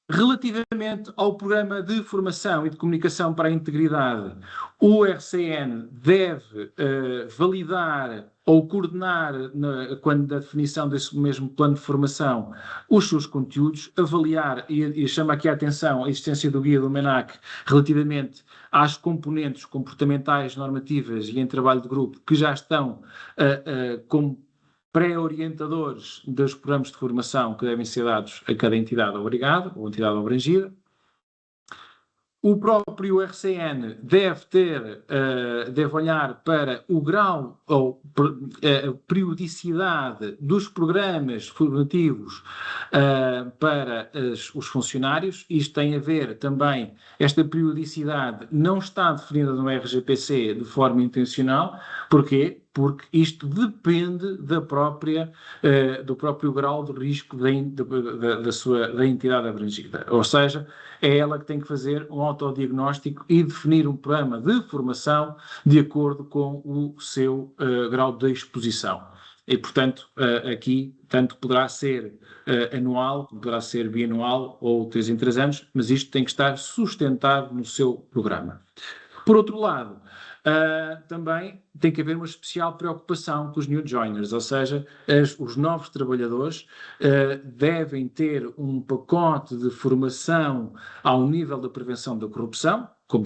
D: relativamente ao programa de formação e de comunicação para a integridade, o RCN deve validar ou coordenar, quando da definição desse mesmo plano de formação, os seus conteúdos, avaliar, e chama aqui a atenção a existência do guia do MENAC relativamente às componentes comportamentais, normativas e em trabalho de grupo que já estão como pré-orientadores dos programas de formação que devem ser dados a cada entidade obrigada ou entidade abrangida. O próprio RCN deve olhar para o grau ou a periodicidade dos programas formativos para os funcionários. Isto tem a ver também, esta periodicidade não está definida no RGPC de forma intencional. Porquê? Porque isto depende do próprio grau de risco da entidade abrangida. Ou seja, é ela que tem que fazer um autodiagnóstico e definir um programa de formação de acordo com o seu grau de exposição. E, portanto, aqui tanto poderá ser anual, poderá ser bianual ou 3 em 3 anos, mas isto tem que estar sustentado no seu programa. Por outro lado, também tem que haver uma especial preocupação com os new joiners, ou seja, os novos trabalhadores devem ter um pacote de formação ao nível da prevenção da corrupção, como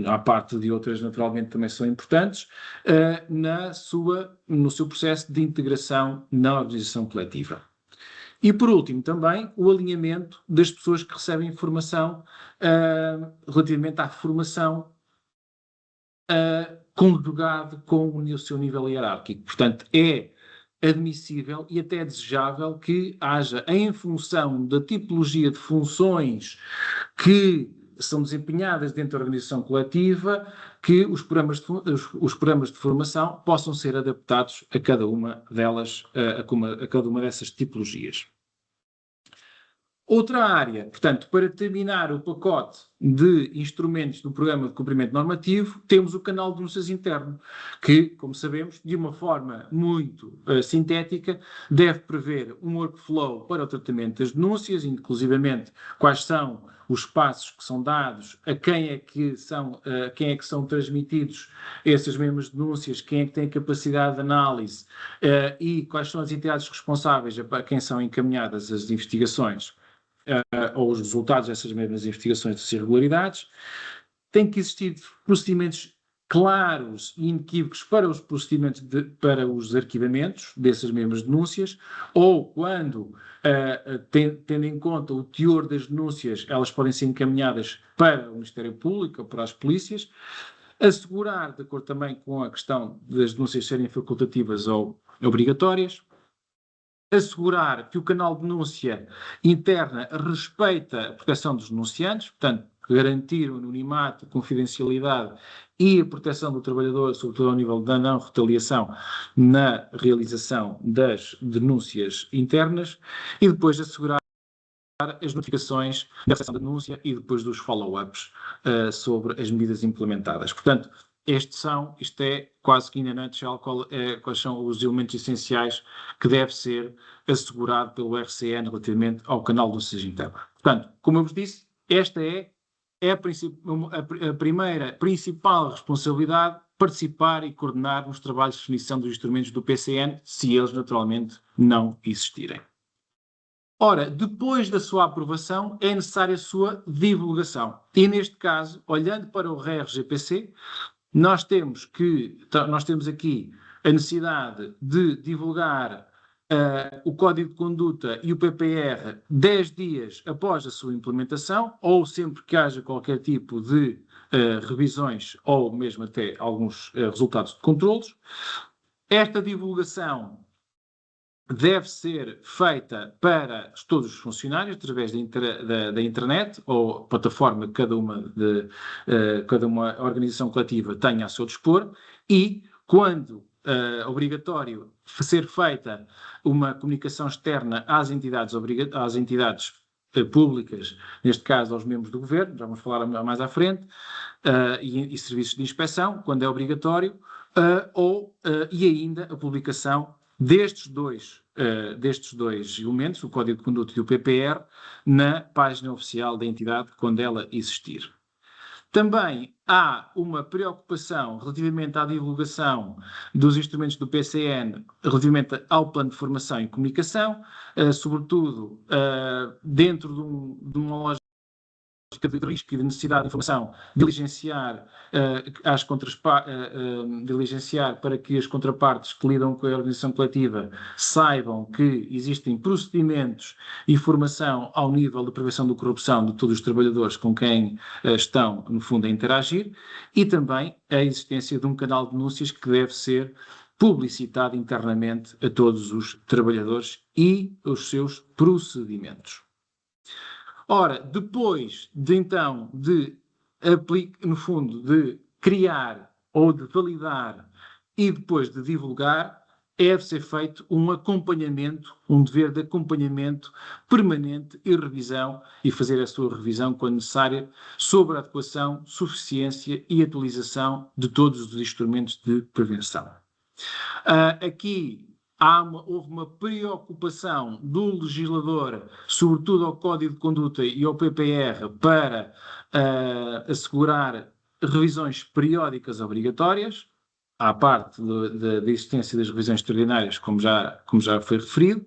D: à parte de outras naturalmente também são importantes, no seu processo de integração na organização coletiva. E, por último, também o alinhamento das pessoas que recebem informação relativamente à formação conjugado com o seu nível hierárquico. Portanto, é admissível e até desejável que haja, em função da tipologia de funções que são desempenhadas dentro da organização coletiva, que os programas de formação possam ser adaptados a cada uma delas, a cada uma dessas tipologias. Outra área, portanto, para terminar o pacote de instrumentos do programa de cumprimento normativo, temos o canal de denúncias interno, que, como sabemos, de uma forma muito sintética, deve prever um workflow para o tratamento das denúncias, inclusivamente quais são os passos que são dados, a quem é que são transmitidos essas mesmas denúncias, quem é que tem a capacidade de análise e quais são as entidades responsáveis para quem são encaminhadas as investigações. Ou os resultados dessas mesmas investigações de irregularidades. Tem que existir procedimentos claros e inequívocos para os procedimentos para os arquivamentos dessas mesmas denúncias, ou quando, tendo em conta o teor das denúncias, elas podem ser encaminhadas para o Ministério Público ou para as polícias. Assegurar, de acordo também com a questão das denúncias serem facultativas ou obrigatórias. Assegurar que o canal de denúncia interna respeita a proteção dos denunciantes, portanto, garantir o anonimato, a confidencialidade e a proteção do trabalhador, sobretudo ao nível da não retaliação na realização das denúncias internas, e depois assegurar as notificações da recepção da denúncia e depois dos follow-ups sobre as medidas implementadas. Portanto, isto é quase que in a nutshell, quais são os elementos essenciais que deve ser assegurado pelo RCN relativamente ao canal de denúncias interno. Portanto, como eu vos disse, esta é a primeira principal responsabilidade, participar e coordenar nos trabalhos de definição dos instrumentos do PCN, se eles naturalmente não existirem. Ora, depois da sua aprovação, é necessária a sua divulgação. E neste caso, olhando para o RGPC, nós temos aqui a necessidade de divulgar o Código de Conduta e o PPR 10 dias após a sua implementação, ou sempre que haja qualquer tipo de revisões ou mesmo até alguns resultados de controlos. Esta divulgação deve ser feita para todos os funcionários através da internet ou plataforma que cada uma organização coletiva tenha a seu dispor, e quando obrigatório ser feita uma comunicação externa às entidades públicas, neste caso aos membros do governo, já vamos falar mais à frente, e serviços de inspeção, quando é obrigatório, e ainda a publicação destes dois elementos, o Código de Conduta e o PPR, na página oficial da entidade, quando ela existir. Também há uma preocupação relativamente à divulgação dos instrumentos do PCN, relativamente ao plano de formação e comunicação, sobretudo dentro de uma lógica de risco e de necessidade de informação, diligenciar para que as contrapartes que lidam com a organização coletiva saibam que existem procedimentos e formação ao nível de prevenção da corrupção de todos os trabalhadores com quem estão, no fundo, a interagir, e também a existência de um canal de denúncias que deve ser publicitado internamente a todos os trabalhadores e os seus procedimentos. Ora, depois de criar ou de validar e depois de divulgar, deve ser feito um dever de acompanhamento permanente e revisão, e fazer a sua revisão quando necessária, sobre a adequação, suficiência e atualização de todos os instrumentos de prevenção. Aqui houve uma preocupação do legislador, sobretudo ao Código de Conduta e ao PPR, para assegurar revisões periódicas obrigatórias, à parte da existência das revisões extraordinárias, como já foi referido,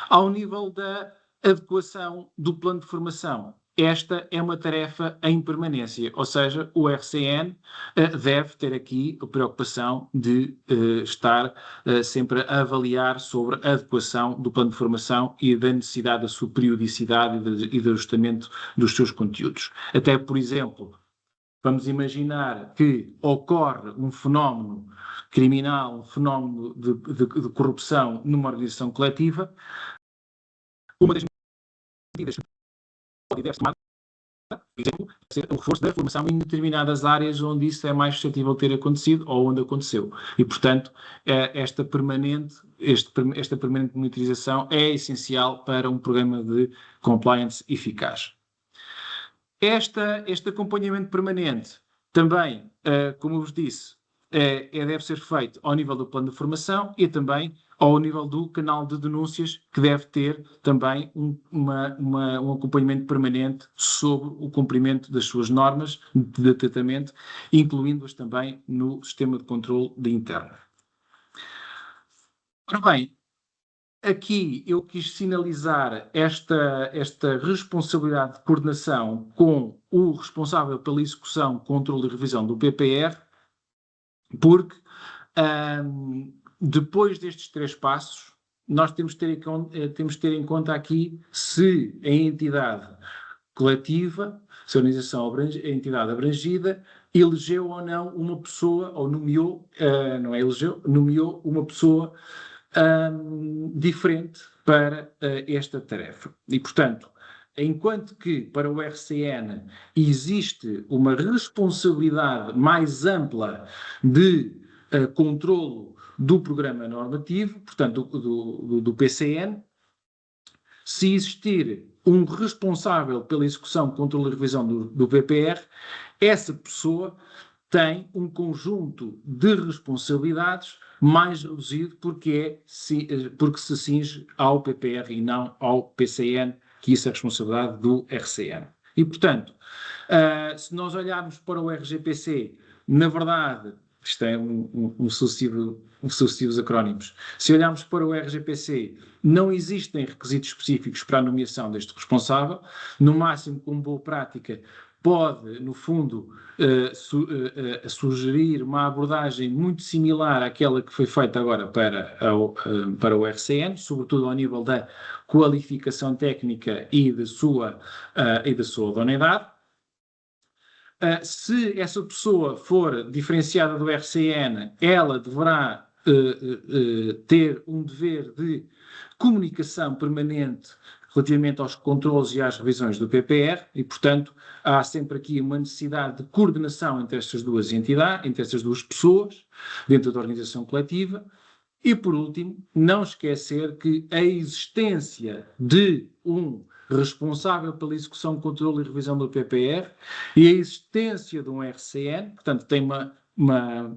D: ao nível da adequação do plano de formação. Esta é uma tarefa em permanência, ou seja, o RCN deve ter aqui a preocupação de estar sempre a avaliar sobre a adequação do plano de formação e da necessidade da sua periodicidade e do ajustamento dos seus conteúdos. Até, por exemplo, vamos imaginar que ocorre um fenómeno criminal, um fenómeno de corrupção numa organização coletiva. Uma das medidas que deve tomar, por exemplo, ser o reforço da formação em determinadas áreas onde isso é mais suscetível de ter acontecido ou onde aconteceu. E, portanto, esta permanente monitorização é essencial para um programa de compliance eficaz. Este acompanhamento permanente também, como eu vos disse, deve ser feito ao nível do plano de formação e também ao nível do canal de denúncias, que deve ter também um acompanhamento permanente sobre o cumprimento das suas normas de tratamento, incluindo-as também no sistema de controle de interno. Ora bem, aqui eu quis sinalizar esta responsabilidade de coordenação com o responsável pela execução, controle e revisão do PPR, porque depois destes 3 passos, nós temos de ter em conta aqui se a entidade coletiva, se a organização, a entidade abrangida, elegeu ou não uma pessoa, ou nomeou, nomeou uma pessoa diferente para esta tarefa. E, portanto, enquanto que para o RCN existe uma responsabilidade mais ampla de controlo do programa normativo, portanto do PCN, se existir um responsável pela execução, controle e revisão do PPR, essa pessoa tem um conjunto de responsabilidades mais reduzido porque se cinge ao PPR e não ao PCN, que isso é a responsabilidade do RCN. E, portanto, se nós olharmos para o RGPC, na verdade, isto é um sucessivos acrónimos, se olharmos para o RGPC, não existem requisitos específicos para a nomeação deste responsável, no máximo, como boa prática, pode, no fundo, sugerir uma abordagem muito similar àquela que foi feita agora para o RCN, sobretudo ao nível da qualificação técnica e da sua idoneidade. Se essa pessoa for diferenciada do RCN, ela deverá ter um dever de comunicação permanente relativamente aos controles e às revisões do PPR e, portanto, há sempre aqui uma necessidade de coordenação entre estas duas entidades, entre estas duas pessoas, dentro da organização coletiva. E, por último, não esquecer que a existência de um responsável pela execução, controle e revisão do PPR e a existência de um RCN, portanto, tem uma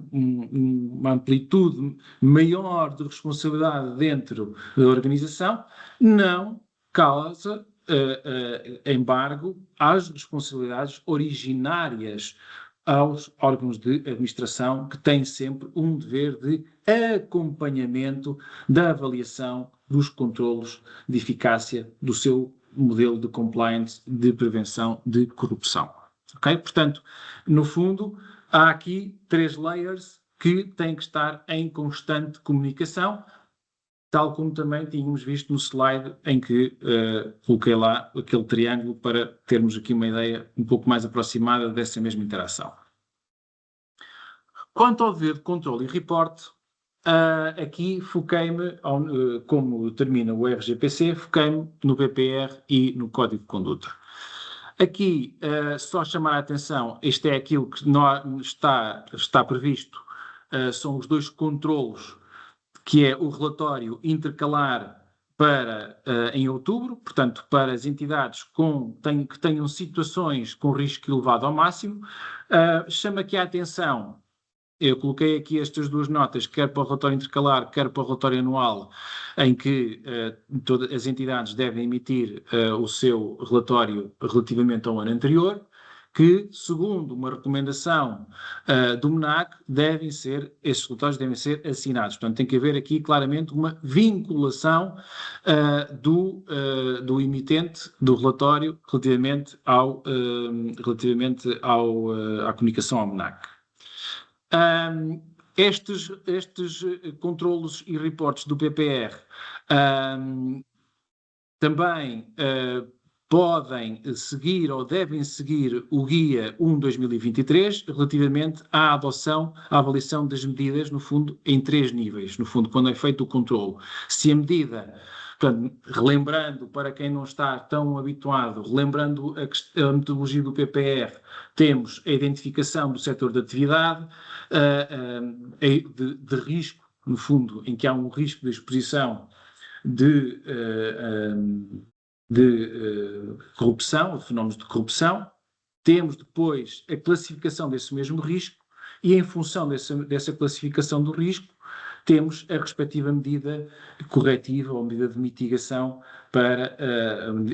D: amplitude maior de responsabilidade dentro da organização, não causa embargo às responsabilidades originárias aos órgãos de administração, que têm sempre um dever de acompanhamento da avaliação dos controlos de eficácia do seu modelo de compliance de prevenção de corrupção. Ok? Portanto, no fundo, há aqui 3 layers que têm que estar em constante comunicação, tal como também tínhamos visto no slide em que coloquei lá aquele triângulo para termos aqui uma ideia um pouco mais aproximada dessa mesma interação. Quanto ao dever de controle e reporte, aqui foquei-me, como termina o RGPC, foquei-me no PPR e no Código de Conduta. Aqui, só chamar a atenção, isto é aquilo que está previsto, são os 2 controlos, que é o relatório intercalar em outubro, portanto, para as entidades que tenham situações com risco elevado ao máximo. Chama aqui a atenção, eu coloquei aqui estas 2 notas, quer para o relatório intercalar, quer para o relatório anual, em que todas as entidades devem emitir o seu relatório relativamente ao ano anterior, que, segundo uma recomendação do MNAC, esses relatórios devem ser assinados. Portanto, tem que haver aqui claramente uma vinculação do emitente do relatório relativamente à comunicação ao MNAC. Estes controlos e reportes do PPR também podem seguir ou devem seguir o Guia 1/2023 relativamente à avaliação das medidas, no fundo, em 3 níveis, no fundo, quando é feito o controle. Se a medida, portanto, relembrando, para quem não está tão habituado, relembrando a metodologia do PPR, temos a identificação do setor de atividade, de risco, no fundo, em que há um risco de exposição de corrupção, de fenómenos de corrupção. Temos depois a classificação desse mesmo risco e, em função dessa classificação do risco, temos a respectiva medida corretiva ou medida de mitigação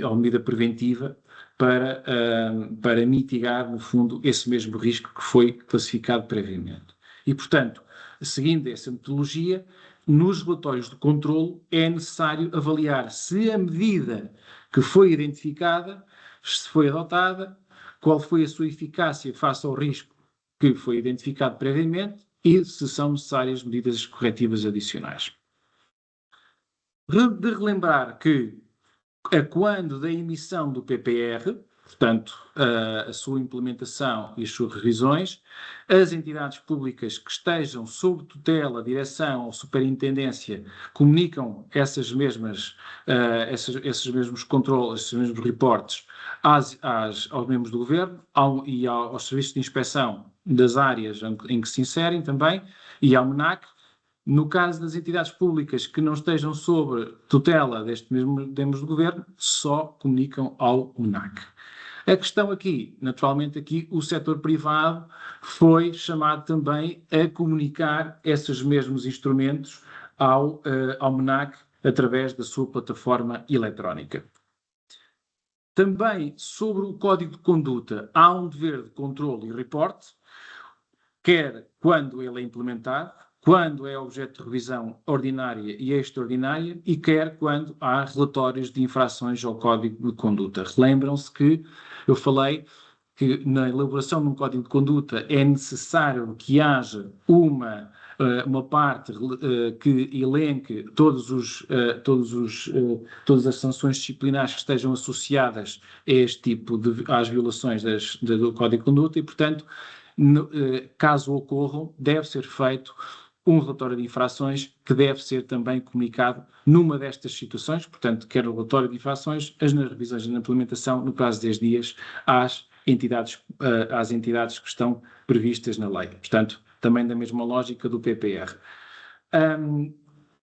D: ou medida preventiva para mitigar, no fundo, esse mesmo risco que foi classificado previamente. E, portanto, seguindo essa metodologia, nos relatórios de controlo é necessário avaliar se a medida que foi identificada, se foi adotada, qual foi a sua eficácia face ao risco que foi identificado previamente e se são necessárias medidas corretivas adicionais. De relembrar que, quando da emissão do PPR, portanto, a sua implementação e as suas revisões, as entidades públicas que estejam sob tutela, direção ou superintendência comunicam esses mesmos controles, esses mesmos reportes aos membros do governo e aos serviços de inspeção das áreas em que se inserem também e ao MNAC. No caso das entidades públicas que não estejam sob tutela destes mesmos membros do governo, só comunicam ao MNAC. A questão aqui, naturalmente aqui, o setor privado foi chamado também a comunicar esses mesmos instrumentos ao MENAC através da sua plataforma eletrónica. Também sobre o código de conduta há um dever de controle e reporte, quer quando ele é implementado, quando é objeto de revisão ordinária e extraordinária e quer quando há relatórios de infrações ao código de conduta. Relembram-se que eu falei que na elaboração de um código de conduta é necessário que haja uma parte que elenque todas as sanções disciplinares que estejam associadas a este tipo às violações do Código de Conduta e, portanto, caso ocorram, deve ser feito um relatório de infrações que deve ser também comunicado numa destas situações, portanto, quer o relatório de infrações, as revisões na implementação, no prazo de 10 dias, às entidades que estão previstas na lei. Portanto, também da mesma lógica do PPR.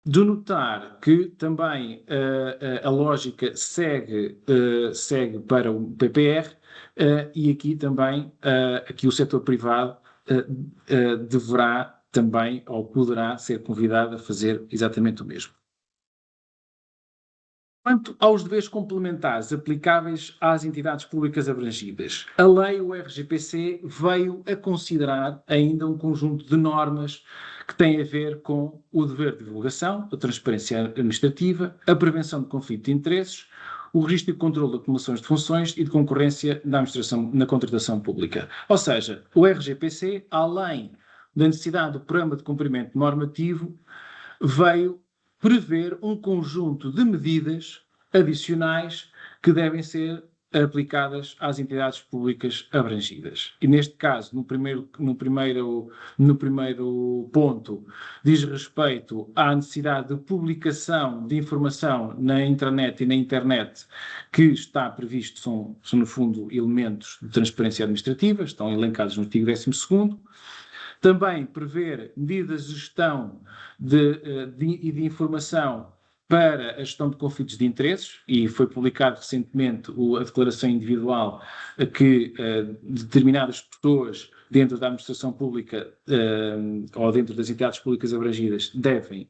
D: De notar que também a lógica segue para o PPR e aqui também aqui o setor privado deverá também ou poderá ser convidado a fazer exatamente o mesmo. Quanto aos deveres complementares aplicáveis às entidades públicas abrangidas, a lei, o RGPC, veio a considerar ainda um conjunto de normas que têm a ver com o dever de divulgação, a transparência administrativa, a prevenção de conflito de interesses, o registro e controle de acumulações de funções e de concorrência na contratação pública. Ou seja, o RGPC, além da necessidade do programa de cumprimento normativo, veio prever um conjunto de medidas adicionais que devem ser aplicadas às entidades públicas abrangidas. E neste caso, no primeiro ponto, diz respeito à necessidade de publicação de informação na intranet e na internet que está previsto, são no fundo elementos de transparência administrativa, estão elencados no artigo 12º. Também prever medidas de gestão e de informação para a gestão de conflitos de interesses, e foi publicado recentemente a declaração individual que determinadas pessoas dentro da administração pública ou dentro das entidades públicas abrangidas devem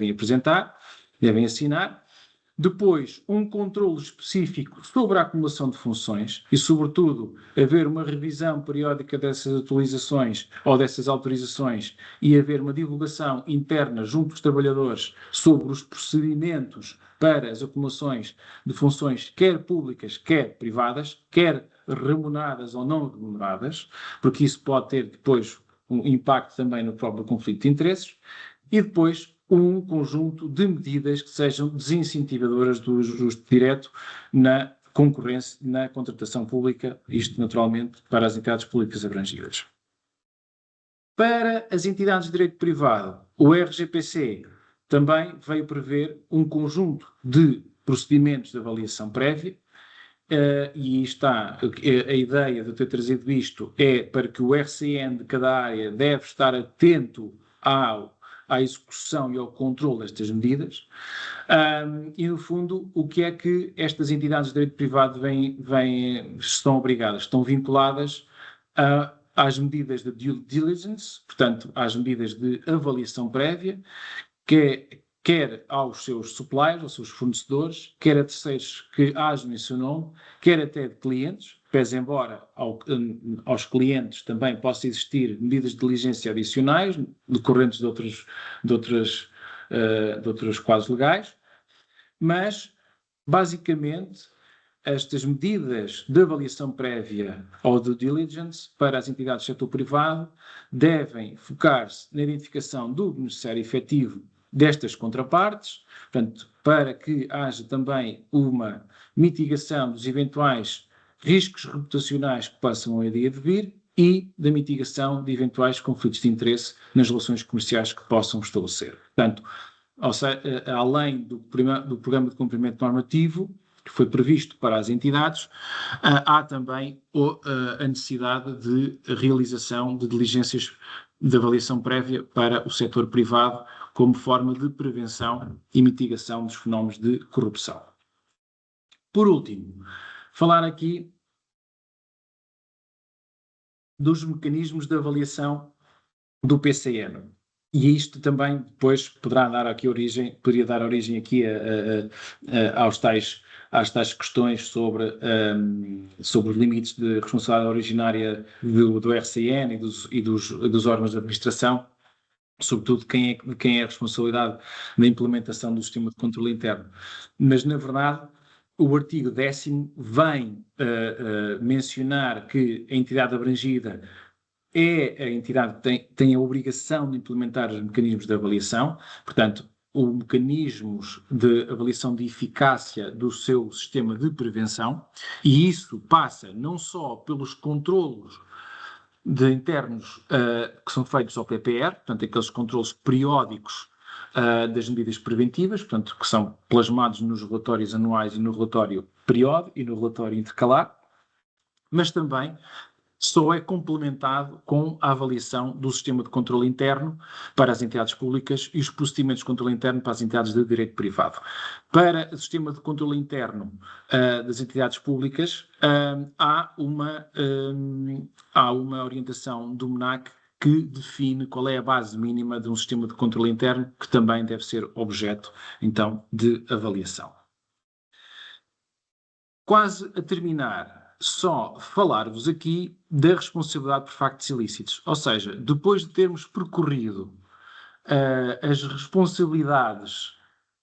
D: apresentar, devem assinar. Depois, um controle específico sobre a acumulação de funções e, sobretudo, haver uma revisão periódica dessas atualizações ou dessas autorizações e haver uma divulgação interna junto dos trabalhadores sobre os procedimentos para as acumulações de funções, quer públicas, quer privadas, quer remuneradas ou não remuneradas, porque isso pode ter depois um impacto também no próprio conflito de interesses. E depois, um conjunto de medidas que sejam desincentivadoras do ajuste direto na concorrência, na contratação pública, isto naturalmente para as entidades públicas abrangidas. Para as entidades de direito privado, o RGPC também veio prever um conjunto de procedimentos de avaliação prévia, e está a ideia de ter trazido isto é para que o RCN de cada área deve estar atento à execução e ao controle destas medidas, e no fundo o que é que estas entidades de direito privado estão obrigadas? Estão vinculadas às medidas de due diligence, portanto às medidas de avaliação prévia, quer aos seus suppliers, aos seus fornecedores, quer a terceiros que agem em seu nome, quer até de clientes, pese embora aos clientes também possam existir medidas de diligência adicionais, decorrentes de outros quadros legais, mas, basicamente, estas medidas de avaliação prévia ou de diligence para as entidades do setor privado devem focar-se na identificação do beneficiário efetivo destas contrapartes, portanto, para que haja também uma mitigação dos eventuais riscos reputacionais que possam a dia de vir e da mitigação de eventuais conflitos de interesse nas relações comerciais que possam estabelecer. Portanto, além do programa de cumprimento normativo que foi previsto para as entidades, há também a necessidade de realização de diligências de avaliação prévia para o setor privado como forma de prevenção e mitigação dos fenómenos de corrupção. Por último, falar aqui dos mecanismos de avaliação do PCN. E isto também depois poderia dar origem aqui às tais questões sobre os limites de responsabilidade originária do RCN e dos órgãos de administração, sobretudo quem é a responsabilidade da implementação do sistema de controle interno. Mas, na verdade, o artigo 10º vem mencionar que a entidade abrangida é a entidade que tem a obrigação de implementar os mecanismos de avaliação, portanto, os mecanismos de avaliação de eficácia do seu sistema de prevenção, e isso passa não só pelos controlos internos que são feitos ao PPR, portanto, aqueles controlos periódicos das medidas preventivas, portanto, que são plasmados nos relatórios anuais e no relatório periódico e no relatório intercalar, mas também só é complementado com a avaliação do sistema de controle interno para as entidades públicas e os procedimentos de controle interno para as entidades de direito privado. Para o sistema de controle interno das entidades públicas, há uma orientação do MNAC que define qual é a base mínima de um sistema de controle interno que também deve ser objeto, então, de avaliação. Quase a terminar, só falar-vos aqui da responsabilidade por factos ilícitos. Ou seja, depois de termos percorrido as responsabilidades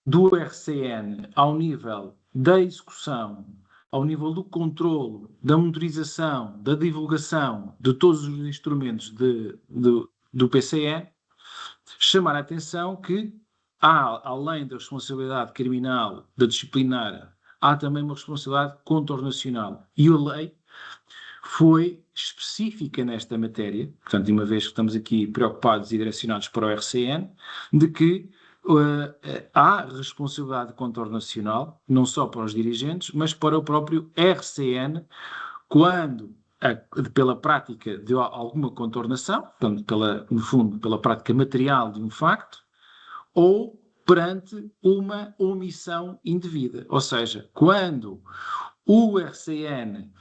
D: do RCN ao nível da execução, ao nível do controlo, da monitorização, da divulgação de todos os instrumentos do PCN, chamar a atenção que há, além da responsabilidade criminal, da disciplinar, há também uma responsabilidade contornacional. E a lei foi específica nesta matéria, portanto, uma vez que estamos aqui preocupados e direcionados para o RCN, de que há responsabilidade contornacional, não só para os dirigentes, mas para o próprio RCN, quando, pela prática de alguma contornação, portanto, no fundo, pela prática material de um facto, ou perante uma omissão indevida. Ou seja, quando o RCN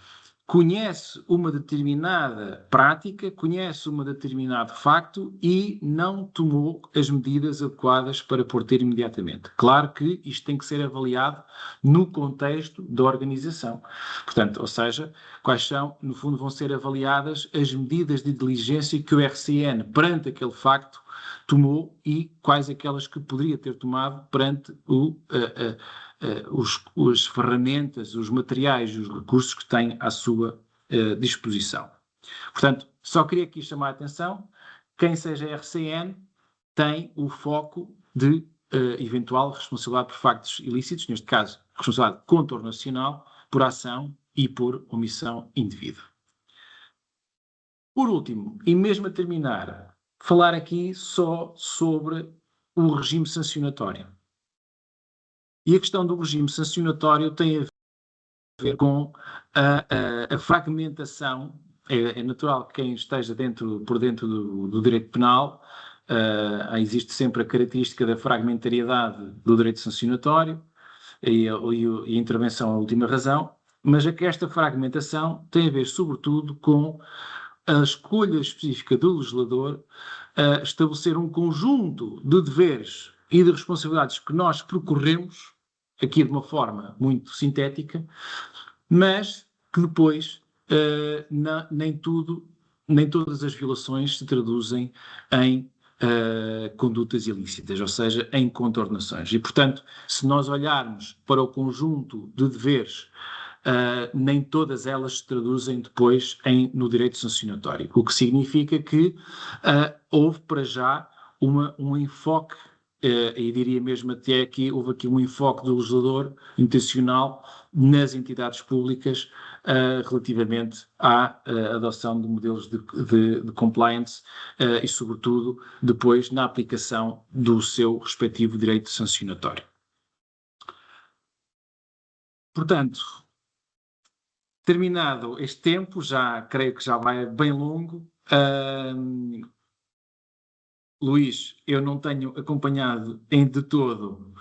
D: conhece uma determinada prática, conhece um determinado facto e não tomou as medidas adequadas para pôr ter imediatamente. Claro que isto tem que ser avaliado no contexto da organização. Portanto, ou seja, quais são, no fundo, vão ser avaliadas as medidas de diligência que o RCN, perante aquele facto, tomou e quais aquelas que poderia ter tomado perante as ferramentas, os materiais, os recursos que tem à sua disposição. Portanto, só queria aqui chamar a atenção, quem seja RCN tem o foco de eventual responsabilidade por factos ilícitos, neste caso, responsabilidade contornacional por ação e por omissão indevida. Por último, e mesmo a terminar, falar aqui só sobre o regime sancionatório. E a questão do regime sancionatório tem a ver com a fragmentação. É natural que quem esteja por dentro do direito penal, existe sempre a característica da fragmentariedade do direito sancionatório e a intervenção à última razão, mas é que esta fragmentação tem a ver sobretudo com a escolha específica do legislador estabelecer um conjunto de deveres e de responsabilidades que nós percorremos, aqui de uma forma muito sintética, mas que depois nem todas as violações se traduzem em condutas ilícitas, ou seja, em contornações. E, portanto, se nós olharmos para o conjunto de deveres, nem todas elas se traduzem depois no direito sancionatório, o que significa que houve para já um enfoque, e diria mesmo até que houve aqui um enfoque do legislador intencional nas entidades públicas relativamente à adoção de modelos de compliance e, sobretudo, depois na aplicação do seu respectivo direito sancionatório. Portanto, terminado este tempo, já creio que já vai bem longo. Luís, eu não tenho acompanhado de todo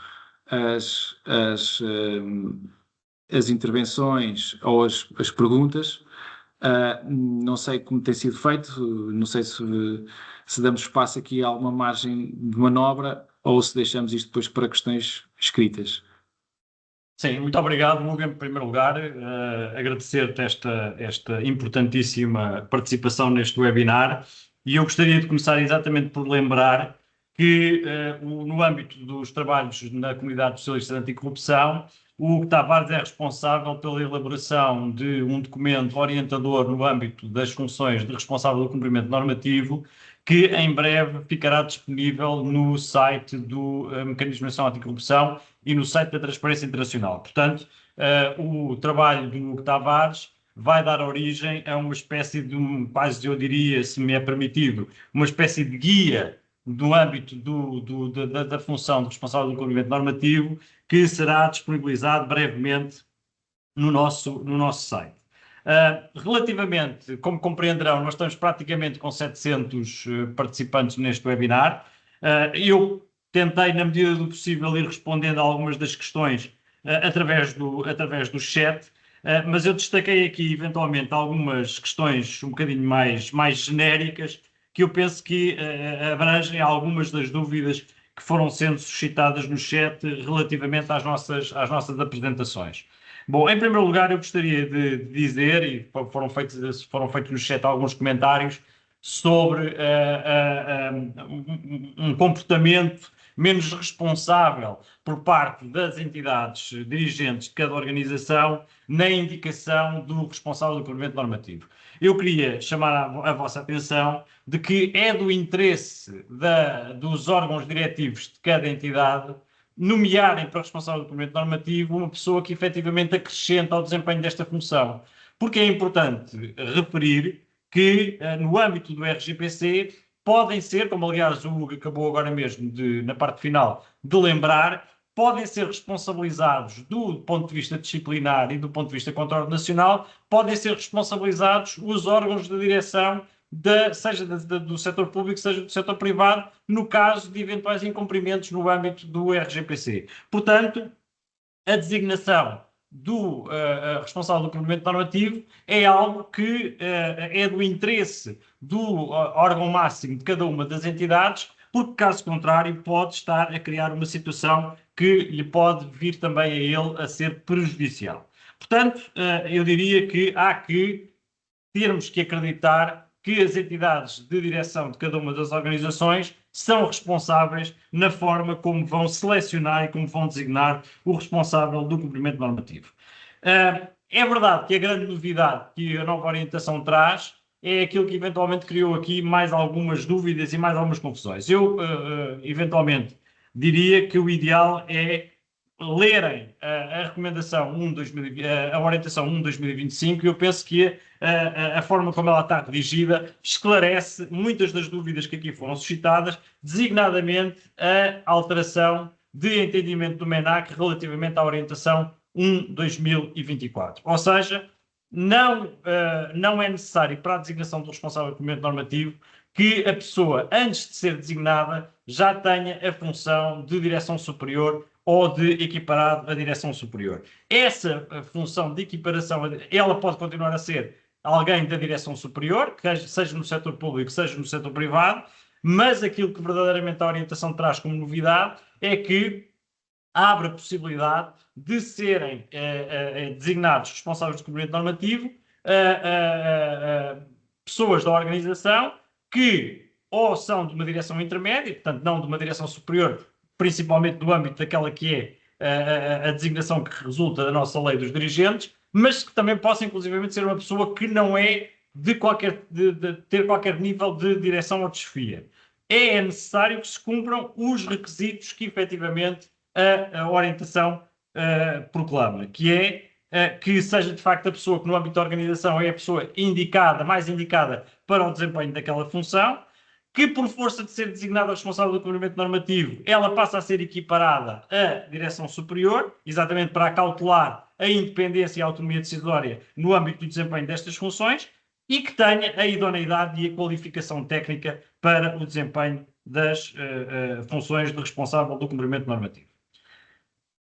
D: as intervenções ou as perguntas. Não sei como tem sido feito, não sei se damos espaço aqui a alguma margem de manobra ou se deixamos isto depois para questões escritas.
A: Sim, muito obrigado, Hugo. Em primeiro lugar, agradecer-te esta importantíssima participação neste webinar, e eu gostaria de começar exatamente por lembrar que, no âmbito dos trabalhos na Comunidade Socialista de Anticorrupção, o Hugo Tavares é responsável pela elaboração de um documento orientador no âmbito das funções de responsável do cumprimento normativo, que em breve ficará disponível no site do Mecanismo Nacional Anticorrupção e no site da Transparência Internacional. Portanto, o trabalho do Hugo Tavares vai dar origem a uma espécie de, quase eu diria, se me é permitido, uma espécie de guia no âmbito da função de responsável do cumprimento normativo, que será disponibilizado brevemente no nosso site. Relativamente, como compreenderão, nós estamos praticamente com 700 participantes neste webinar. Eu tentei, na medida do possível, ir respondendo a algumas das questões através do chat, mas eu destaquei aqui, eventualmente, algumas questões um bocadinho mais genéricas, que eu penso que abrangem algumas das dúvidas que foram sendo suscitadas no chat relativamente às nossas apresentações. Bom, em primeiro lugar, eu gostaria de dizer, e foram feitos no chat alguns comentários sobre um comportamento menos responsável por parte das entidades dirigentes de cada organização na indicação do responsável do cumprimento normativo. Eu queria chamar a vossa atenção de que é do interesse dos órgãos diretivos de cada entidade nomearem para responsável do cumprimento normativo uma pessoa que efetivamente acrescenta ao desempenho desta função. Porque é importante referir que, no âmbito do RGPC, podem ser, como aliás o Hugo acabou agora mesmo, na parte final, de lembrar, podem ser responsabilizados do ponto de vista disciplinar e do ponto de vista contra-nacional, podem ser responsabilizados os órgãos de direção, seja do setor público, seja do setor privado, no caso de eventuais incumprimentos no âmbito do RGPC. Portanto, a designação do responsável do cumprimento normativo é algo que é do interesse do órgão máximo de cada uma das entidades, porque, caso contrário, pode estar a criar uma situação que lhe pode vir também a ele a ser prejudicial. Portanto, eu diria que há que termos que acreditar que as entidades de direção de cada uma das organizações são responsáveis na forma como vão selecionar e como vão designar o responsável do cumprimento normativo. É verdade que a grande novidade que a nova orientação traz é aquilo que eventualmente criou aqui mais algumas dúvidas e mais algumas confusões. Eu, eventualmente, diria que o ideal é lerem a recomendação 1/2020, a orientação 1/2025, e eu penso que a forma como ela está redigida esclarece muitas das dúvidas que aqui foram suscitadas, designadamente a alteração de entendimento do MENAC relativamente à orientação 1/2024. Ou seja, não é necessário para a designação do responsável do cumprimento normativo que a pessoa, antes de ser designada, já tenha a função de direção superior ou de equiparado à direção superior. Essa função de equiparação, ela pode continuar a ser alguém da direção superior, que seja no setor público, seja no setor privado, mas aquilo que verdadeiramente a orientação traz como novidade é que abre a possibilidade de serem designados responsáveis de cumprimento normativo pessoas da organização que ou são de uma direção intermédia, portanto não de uma direção superior, principalmente no âmbito daquela que é a designação que resulta da nossa lei dos dirigentes, mas que também possa inclusivamente ser uma pessoa que não é de ter qualquer nível de direção ou de chefia. É necessário que se cumpram os requisitos que efetivamente a orientação proclama, que é que seja de facto a pessoa que no âmbito da organização é a pessoa mais indicada para o desempenho daquela função, que por força de ser designada responsável do cumprimento normativo, ela passa a ser equiparada à direção superior, exatamente para acautelar a independência e a autonomia decisória no âmbito do desempenho destas funções, e que tenha a idoneidade e a qualificação técnica para o desempenho das funções de responsável do cumprimento normativo.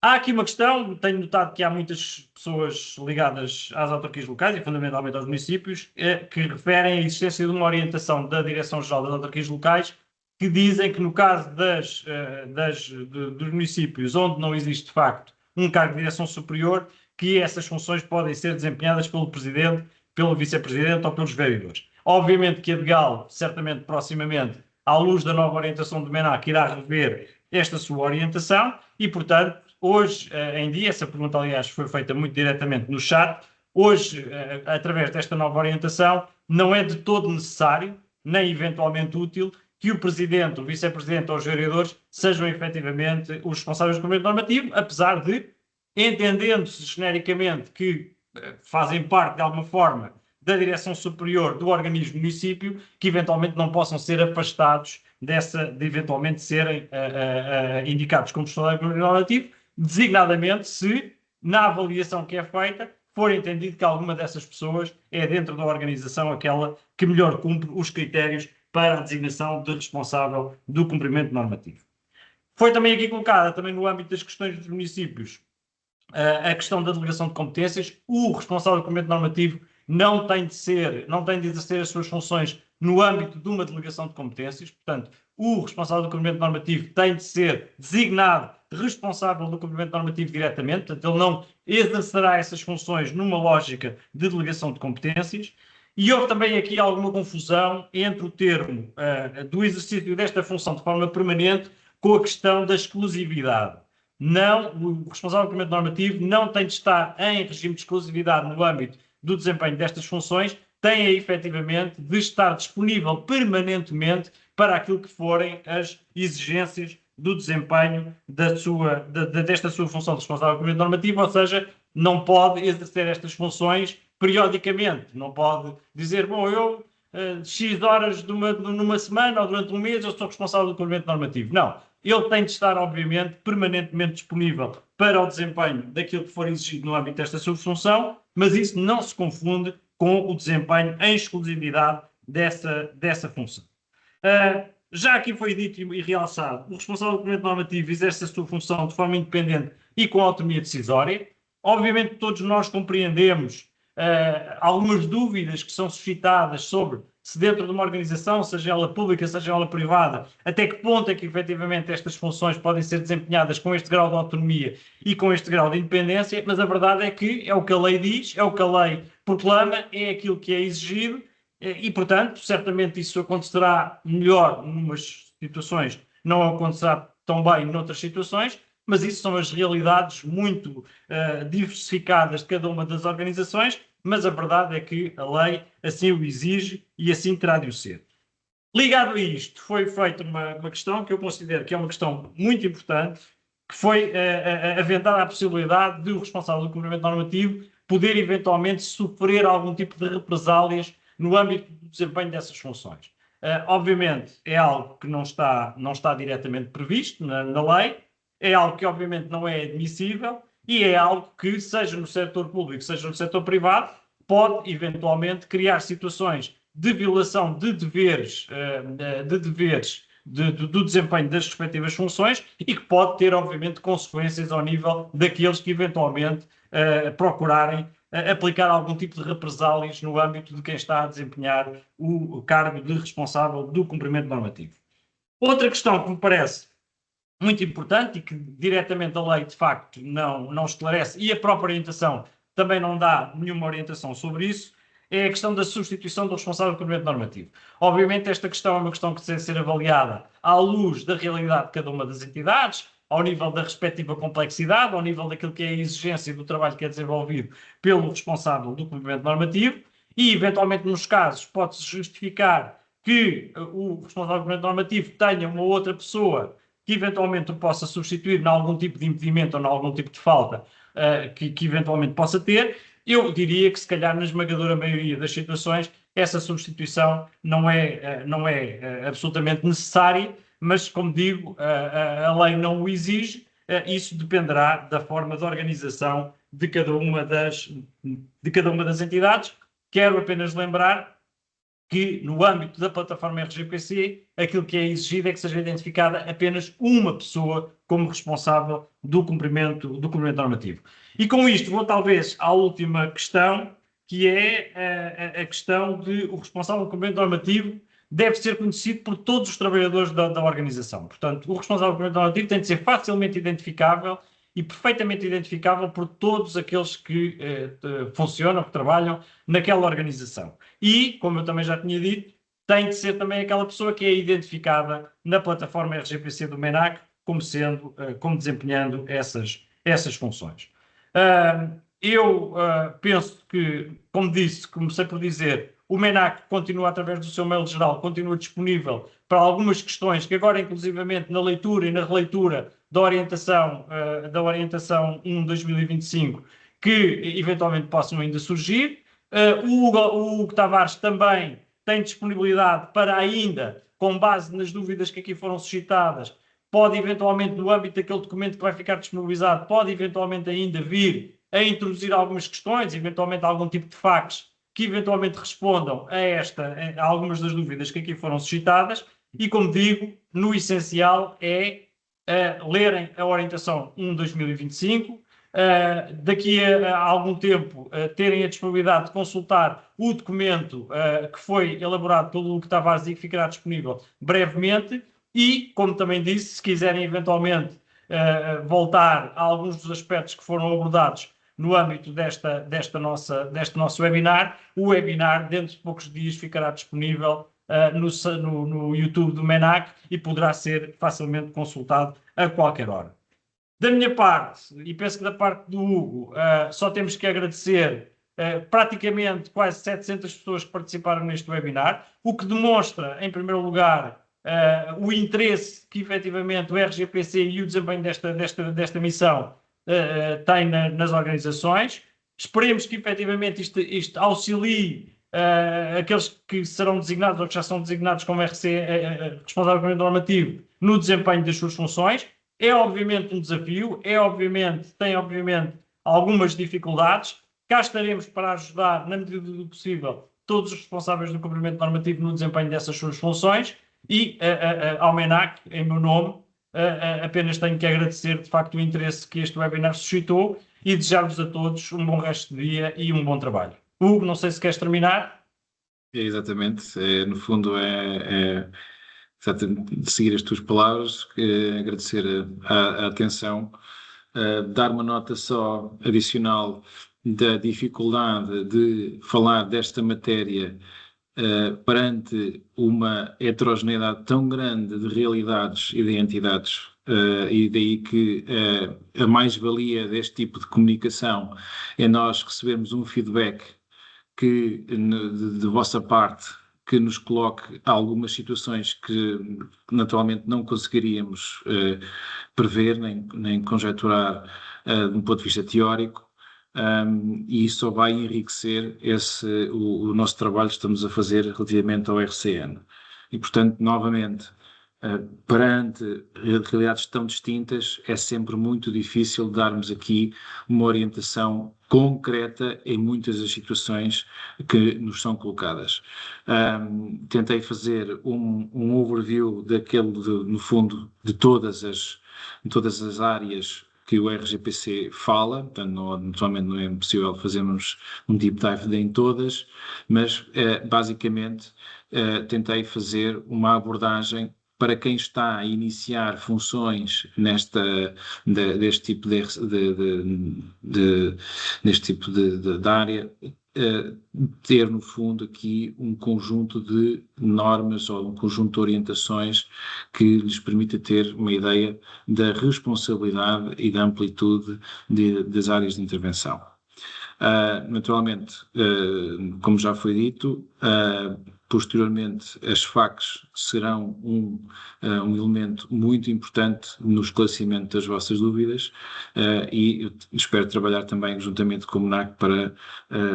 A: Há aqui uma questão, tenho notado que há muitas pessoas ligadas às autarquias locais e fundamentalmente aos municípios que referem a existência de uma orientação da Direção-Geral das Autarquias Locais que dizem que no caso dos municípios onde não existe de facto um cargo de direção superior, que essas funções podem ser desempenhadas pelo Presidente, pelo Vice-Presidente ou pelos vereadores. Obviamente que a DGAL, certamente proximamente, à luz da nova orientação do MENAC, irá rever esta sua orientação e, portanto, hoje em dia, essa pergunta, aliás, foi feita muito diretamente no chat, hoje, através desta nova orientação, não é de todo necessário, nem eventualmente útil, que o Presidente, o Vice-Presidente ou os vereadores sejam efetivamente os responsáveis do cumprimento normativo, apesar de, entendendo-se genericamente que fazem parte de alguma forma da direção superior do organismo município, que eventualmente não possam ser afastados de eventualmente serem indicados como responsáveis do cumprimento normativo, designadamente se, na avaliação que é feita, for entendido que alguma dessas pessoas é dentro da organização aquela que melhor cumpre os critérios para a designação de responsável do cumprimento normativo. Foi também aqui colocada, também no âmbito das questões dos municípios, a questão da delegação de competências. O responsável do cumprimento normativo não tem de exercer as suas funções no âmbito de uma delegação de competências, portanto, o responsável do cumprimento normativo tem de ser designado responsável do cumprimento normativo diretamente, portanto, ele não exercerá essas funções numa lógica de delegação de competências. E houve também aqui alguma confusão entre o termo do exercício desta função de forma permanente com a questão da exclusividade. Não, o responsável do cumprimento normativo não tem de estar em regime de exclusividade no âmbito do desempenho destas funções, tem efetivamente de estar disponível permanentemente para aquilo que forem as exigências do desempenho desta sua função de responsável do cumprimento normativo, ou seja, não pode exercer estas funções periodicamente, não pode dizer, bom, eu X horas numa semana ou durante um mês eu sou responsável do cumprimento normativo. Não, ele tem de estar, obviamente, permanentemente disponível para o desempenho daquilo que for exigido no âmbito desta sua função, mas isso não se confunde com o desempenho em exclusividade dessa função. Já aqui foi dito e realçado, o responsável do cumprimento normativo exerce a sua função de forma independente e com autonomia decisória. Obviamente todos nós compreendemos algumas dúvidas que são suscitadas sobre se dentro de uma organização, seja ela pública, seja ela privada, até que ponto é que efetivamente estas funções podem ser desempenhadas com este grau de autonomia e com este grau de independência, mas a verdade é que é o que a lei diz, é o que a lei proclama, é aquilo que é exigido e, portanto, certamente isso acontecerá melhor numas situações, não acontecerá tão bem noutras situações, mas isso são as realidades muito diversificadas de cada uma das organizações, mas a verdade é que a lei assim o exige e assim terá de o ser. Ligado a isto, foi feita uma questão que eu considero que é uma questão muito importante, que foi aventada a possibilidade de o responsável do cumprimento normativo poder eventualmente sofrer algum tipo de represálias no âmbito do desempenho dessas funções. Obviamente é algo que não está diretamente previsto na lei, é algo que obviamente não é admissível e é algo que, seja no setor público, seja no setor privado, pode eventualmente criar situações de violação de deveres, do desempenho das respectivas funções e que pode ter, obviamente, consequências ao nível daqueles que eventualmente procurarem aplicar algum tipo de represálias no âmbito de quem está a desempenhar o cargo de responsável do cumprimento normativo. Outra questão que me parece muito importante e que diretamente a lei de facto não esclarece e a própria orientação também não dá nenhuma orientação sobre isso, é a questão da substituição do responsável do cumprimento normativo. Obviamente esta questão é uma questão que deve ser avaliada à luz da realidade de cada uma das entidades, ao nível da respectiva complexidade, ao nível daquilo que é a exigência do trabalho que é desenvolvido pelo responsável do cumprimento normativo e, eventualmente, nos casos, pode-se justificar que o responsável do cumprimento normativo tenha uma outra pessoa que eventualmente o possa substituir em algum tipo de impedimento ou em algum tipo de falta que eventualmente possa ter. Eu diria que, se calhar, na esmagadora maioria das situações, essa substituição não é absolutamente necessária, mas, como digo, a lei não o exige, isso dependerá da forma de organização de cada uma das entidades. Quero apenas lembrar que no âmbito da plataforma RGPC, aquilo que é exigido é que seja identificada apenas uma pessoa como responsável do cumprimento normativo. E com isto vou talvez à última questão, que é a questão de o responsável do cumprimento normativo deve ser conhecido por todos os trabalhadores da organização. Portanto, o responsável do cumprimento normativo tem de ser facilmente identificável e perfeitamente identificável por todos aqueles que funcionam, que trabalham naquela organização. E, como eu também já tinha dito, tem de ser também aquela pessoa que é identificada na plataforma RGPC do MENAC como desempenhando essas funções. Eu penso que, como disse, comecei por dizer, o MENAC continua, através do seu mail geral, continua disponível para algumas questões que agora, inclusivamente, na leitura e na releitura da orientação 1/2025, que eventualmente possam ainda surgir. O Hugo Tavares também tem disponibilidade para ainda, com base nas dúvidas que aqui foram suscitadas, pode eventualmente, no âmbito daquele documento que vai ficar disponibilizado, pode eventualmente ainda vir a introduzir algumas questões, eventualmente algum tipo de fax que eventualmente respondam a algumas das dúvidas que aqui foram suscitadas. E, como digo, no essencial é lerem a orientação 1/2025, daqui a algum tempo terem a disponibilidade de consultar o documento que foi elaborado pelo Hugo Tavares e que ficará disponível brevemente. E, como também disse, se quiserem eventualmente voltar a alguns dos aspectos que foram abordados no âmbito deste nosso webinar, o webinar dentro de poucos dias ficará disponível no YouTube do MENAC e poderá ser facilmente consultado a qualquer hora. Da minha parte, e penso que da parte do Hugo, só temos que agradecer praticamente quase 700 pessoas que participaram neste webinar, o que demonstra, em primeiro lugar, o interesse que efetivamente o RGPC e o desempenho desta missão tem nas organizações. Esperemos que efetivamente isto auxilie aqueles que serão designados ou que já são designados como responsável normativo no desempenho das suas funções. É obviamente um desafio, tem obviamente algumas dificuldades. Cá estaremos para ajudar, na medida do possível, todos os responsáveis do cumprimento normativo no desempenho dessas suas funções. E ao MENAC, em meu nome, apenas tenho que agradecer de facto o interesse que este webinar suscitou e desejar-vos a todos um bom resto de dia e um bom trabalho. Hugo, não sei se queres terminar.
D: Exatamente, no fundo exatamente seguir as tuas palavras, agradecer a atenção, dar uma nota só adicional da dificuldade de falar desta matéria perante uma heterogeneidade tão grande de realidades e de entidades, e daí que a mais-valia deste tipo de comunicação é nós recebermos um feedback que, de vossa parte, que nos coloque algumas situações que naturalmente não conseguiríamos prever nem conjecturar de um ponto de vista teórico. E isso só vai enriquecer o nosso trabalho que estamos a fazer relativamente ao RCN. E, portanto, novamente, perante realidades tão distintas, é sempre muito difícil darmos aqui uma orientação concreta em muitas das situações que nos são colocadas. Tentei fazer um overview no fundo, de todas as áreas que o RGPC fala. Portanto, naturalmente não é possível fazermos um deep dive em todas, mas basicamente tentei fazer uma abordagem para quem está a iniciar funções deste tipo de área, ter no fundo aqui um conjunto de normas ou um conjunto de orientações que lhes permita ter uma ideia da responsabilidade e da amplitude das áreas de intervenção. Naturalmente, como já foi dito, posteriormente as FAQs serão um elemento muito importante no esclarecimento das vossas dúvidas, e eu espero trabalhar também juntamente com o MENAC para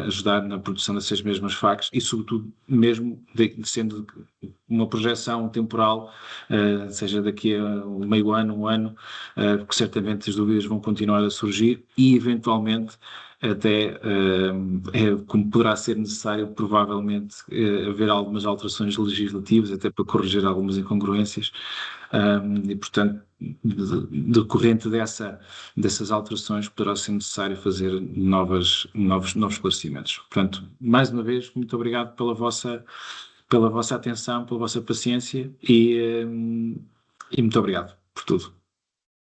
D: ajudar na produção dessas mesmas FAQs e, sobretudo, mesmo sendo uma projeção temporal, seja daqui a meio ano, um ano, porque certamente as dúvidas vão continuar a surgir e, eventualmente, até como poderá ser necessário, provavelmente, haver algumas alterações legislativas, até para corrigir algumas incongruências, e, portanto, decorrente dessas alterações, poderá ser necessário fazer novos esclarecimentos. Portanto, mais uma vez, muito obrigado pela vossa atenção, pela vossa paciência e muito obrigado por tudo.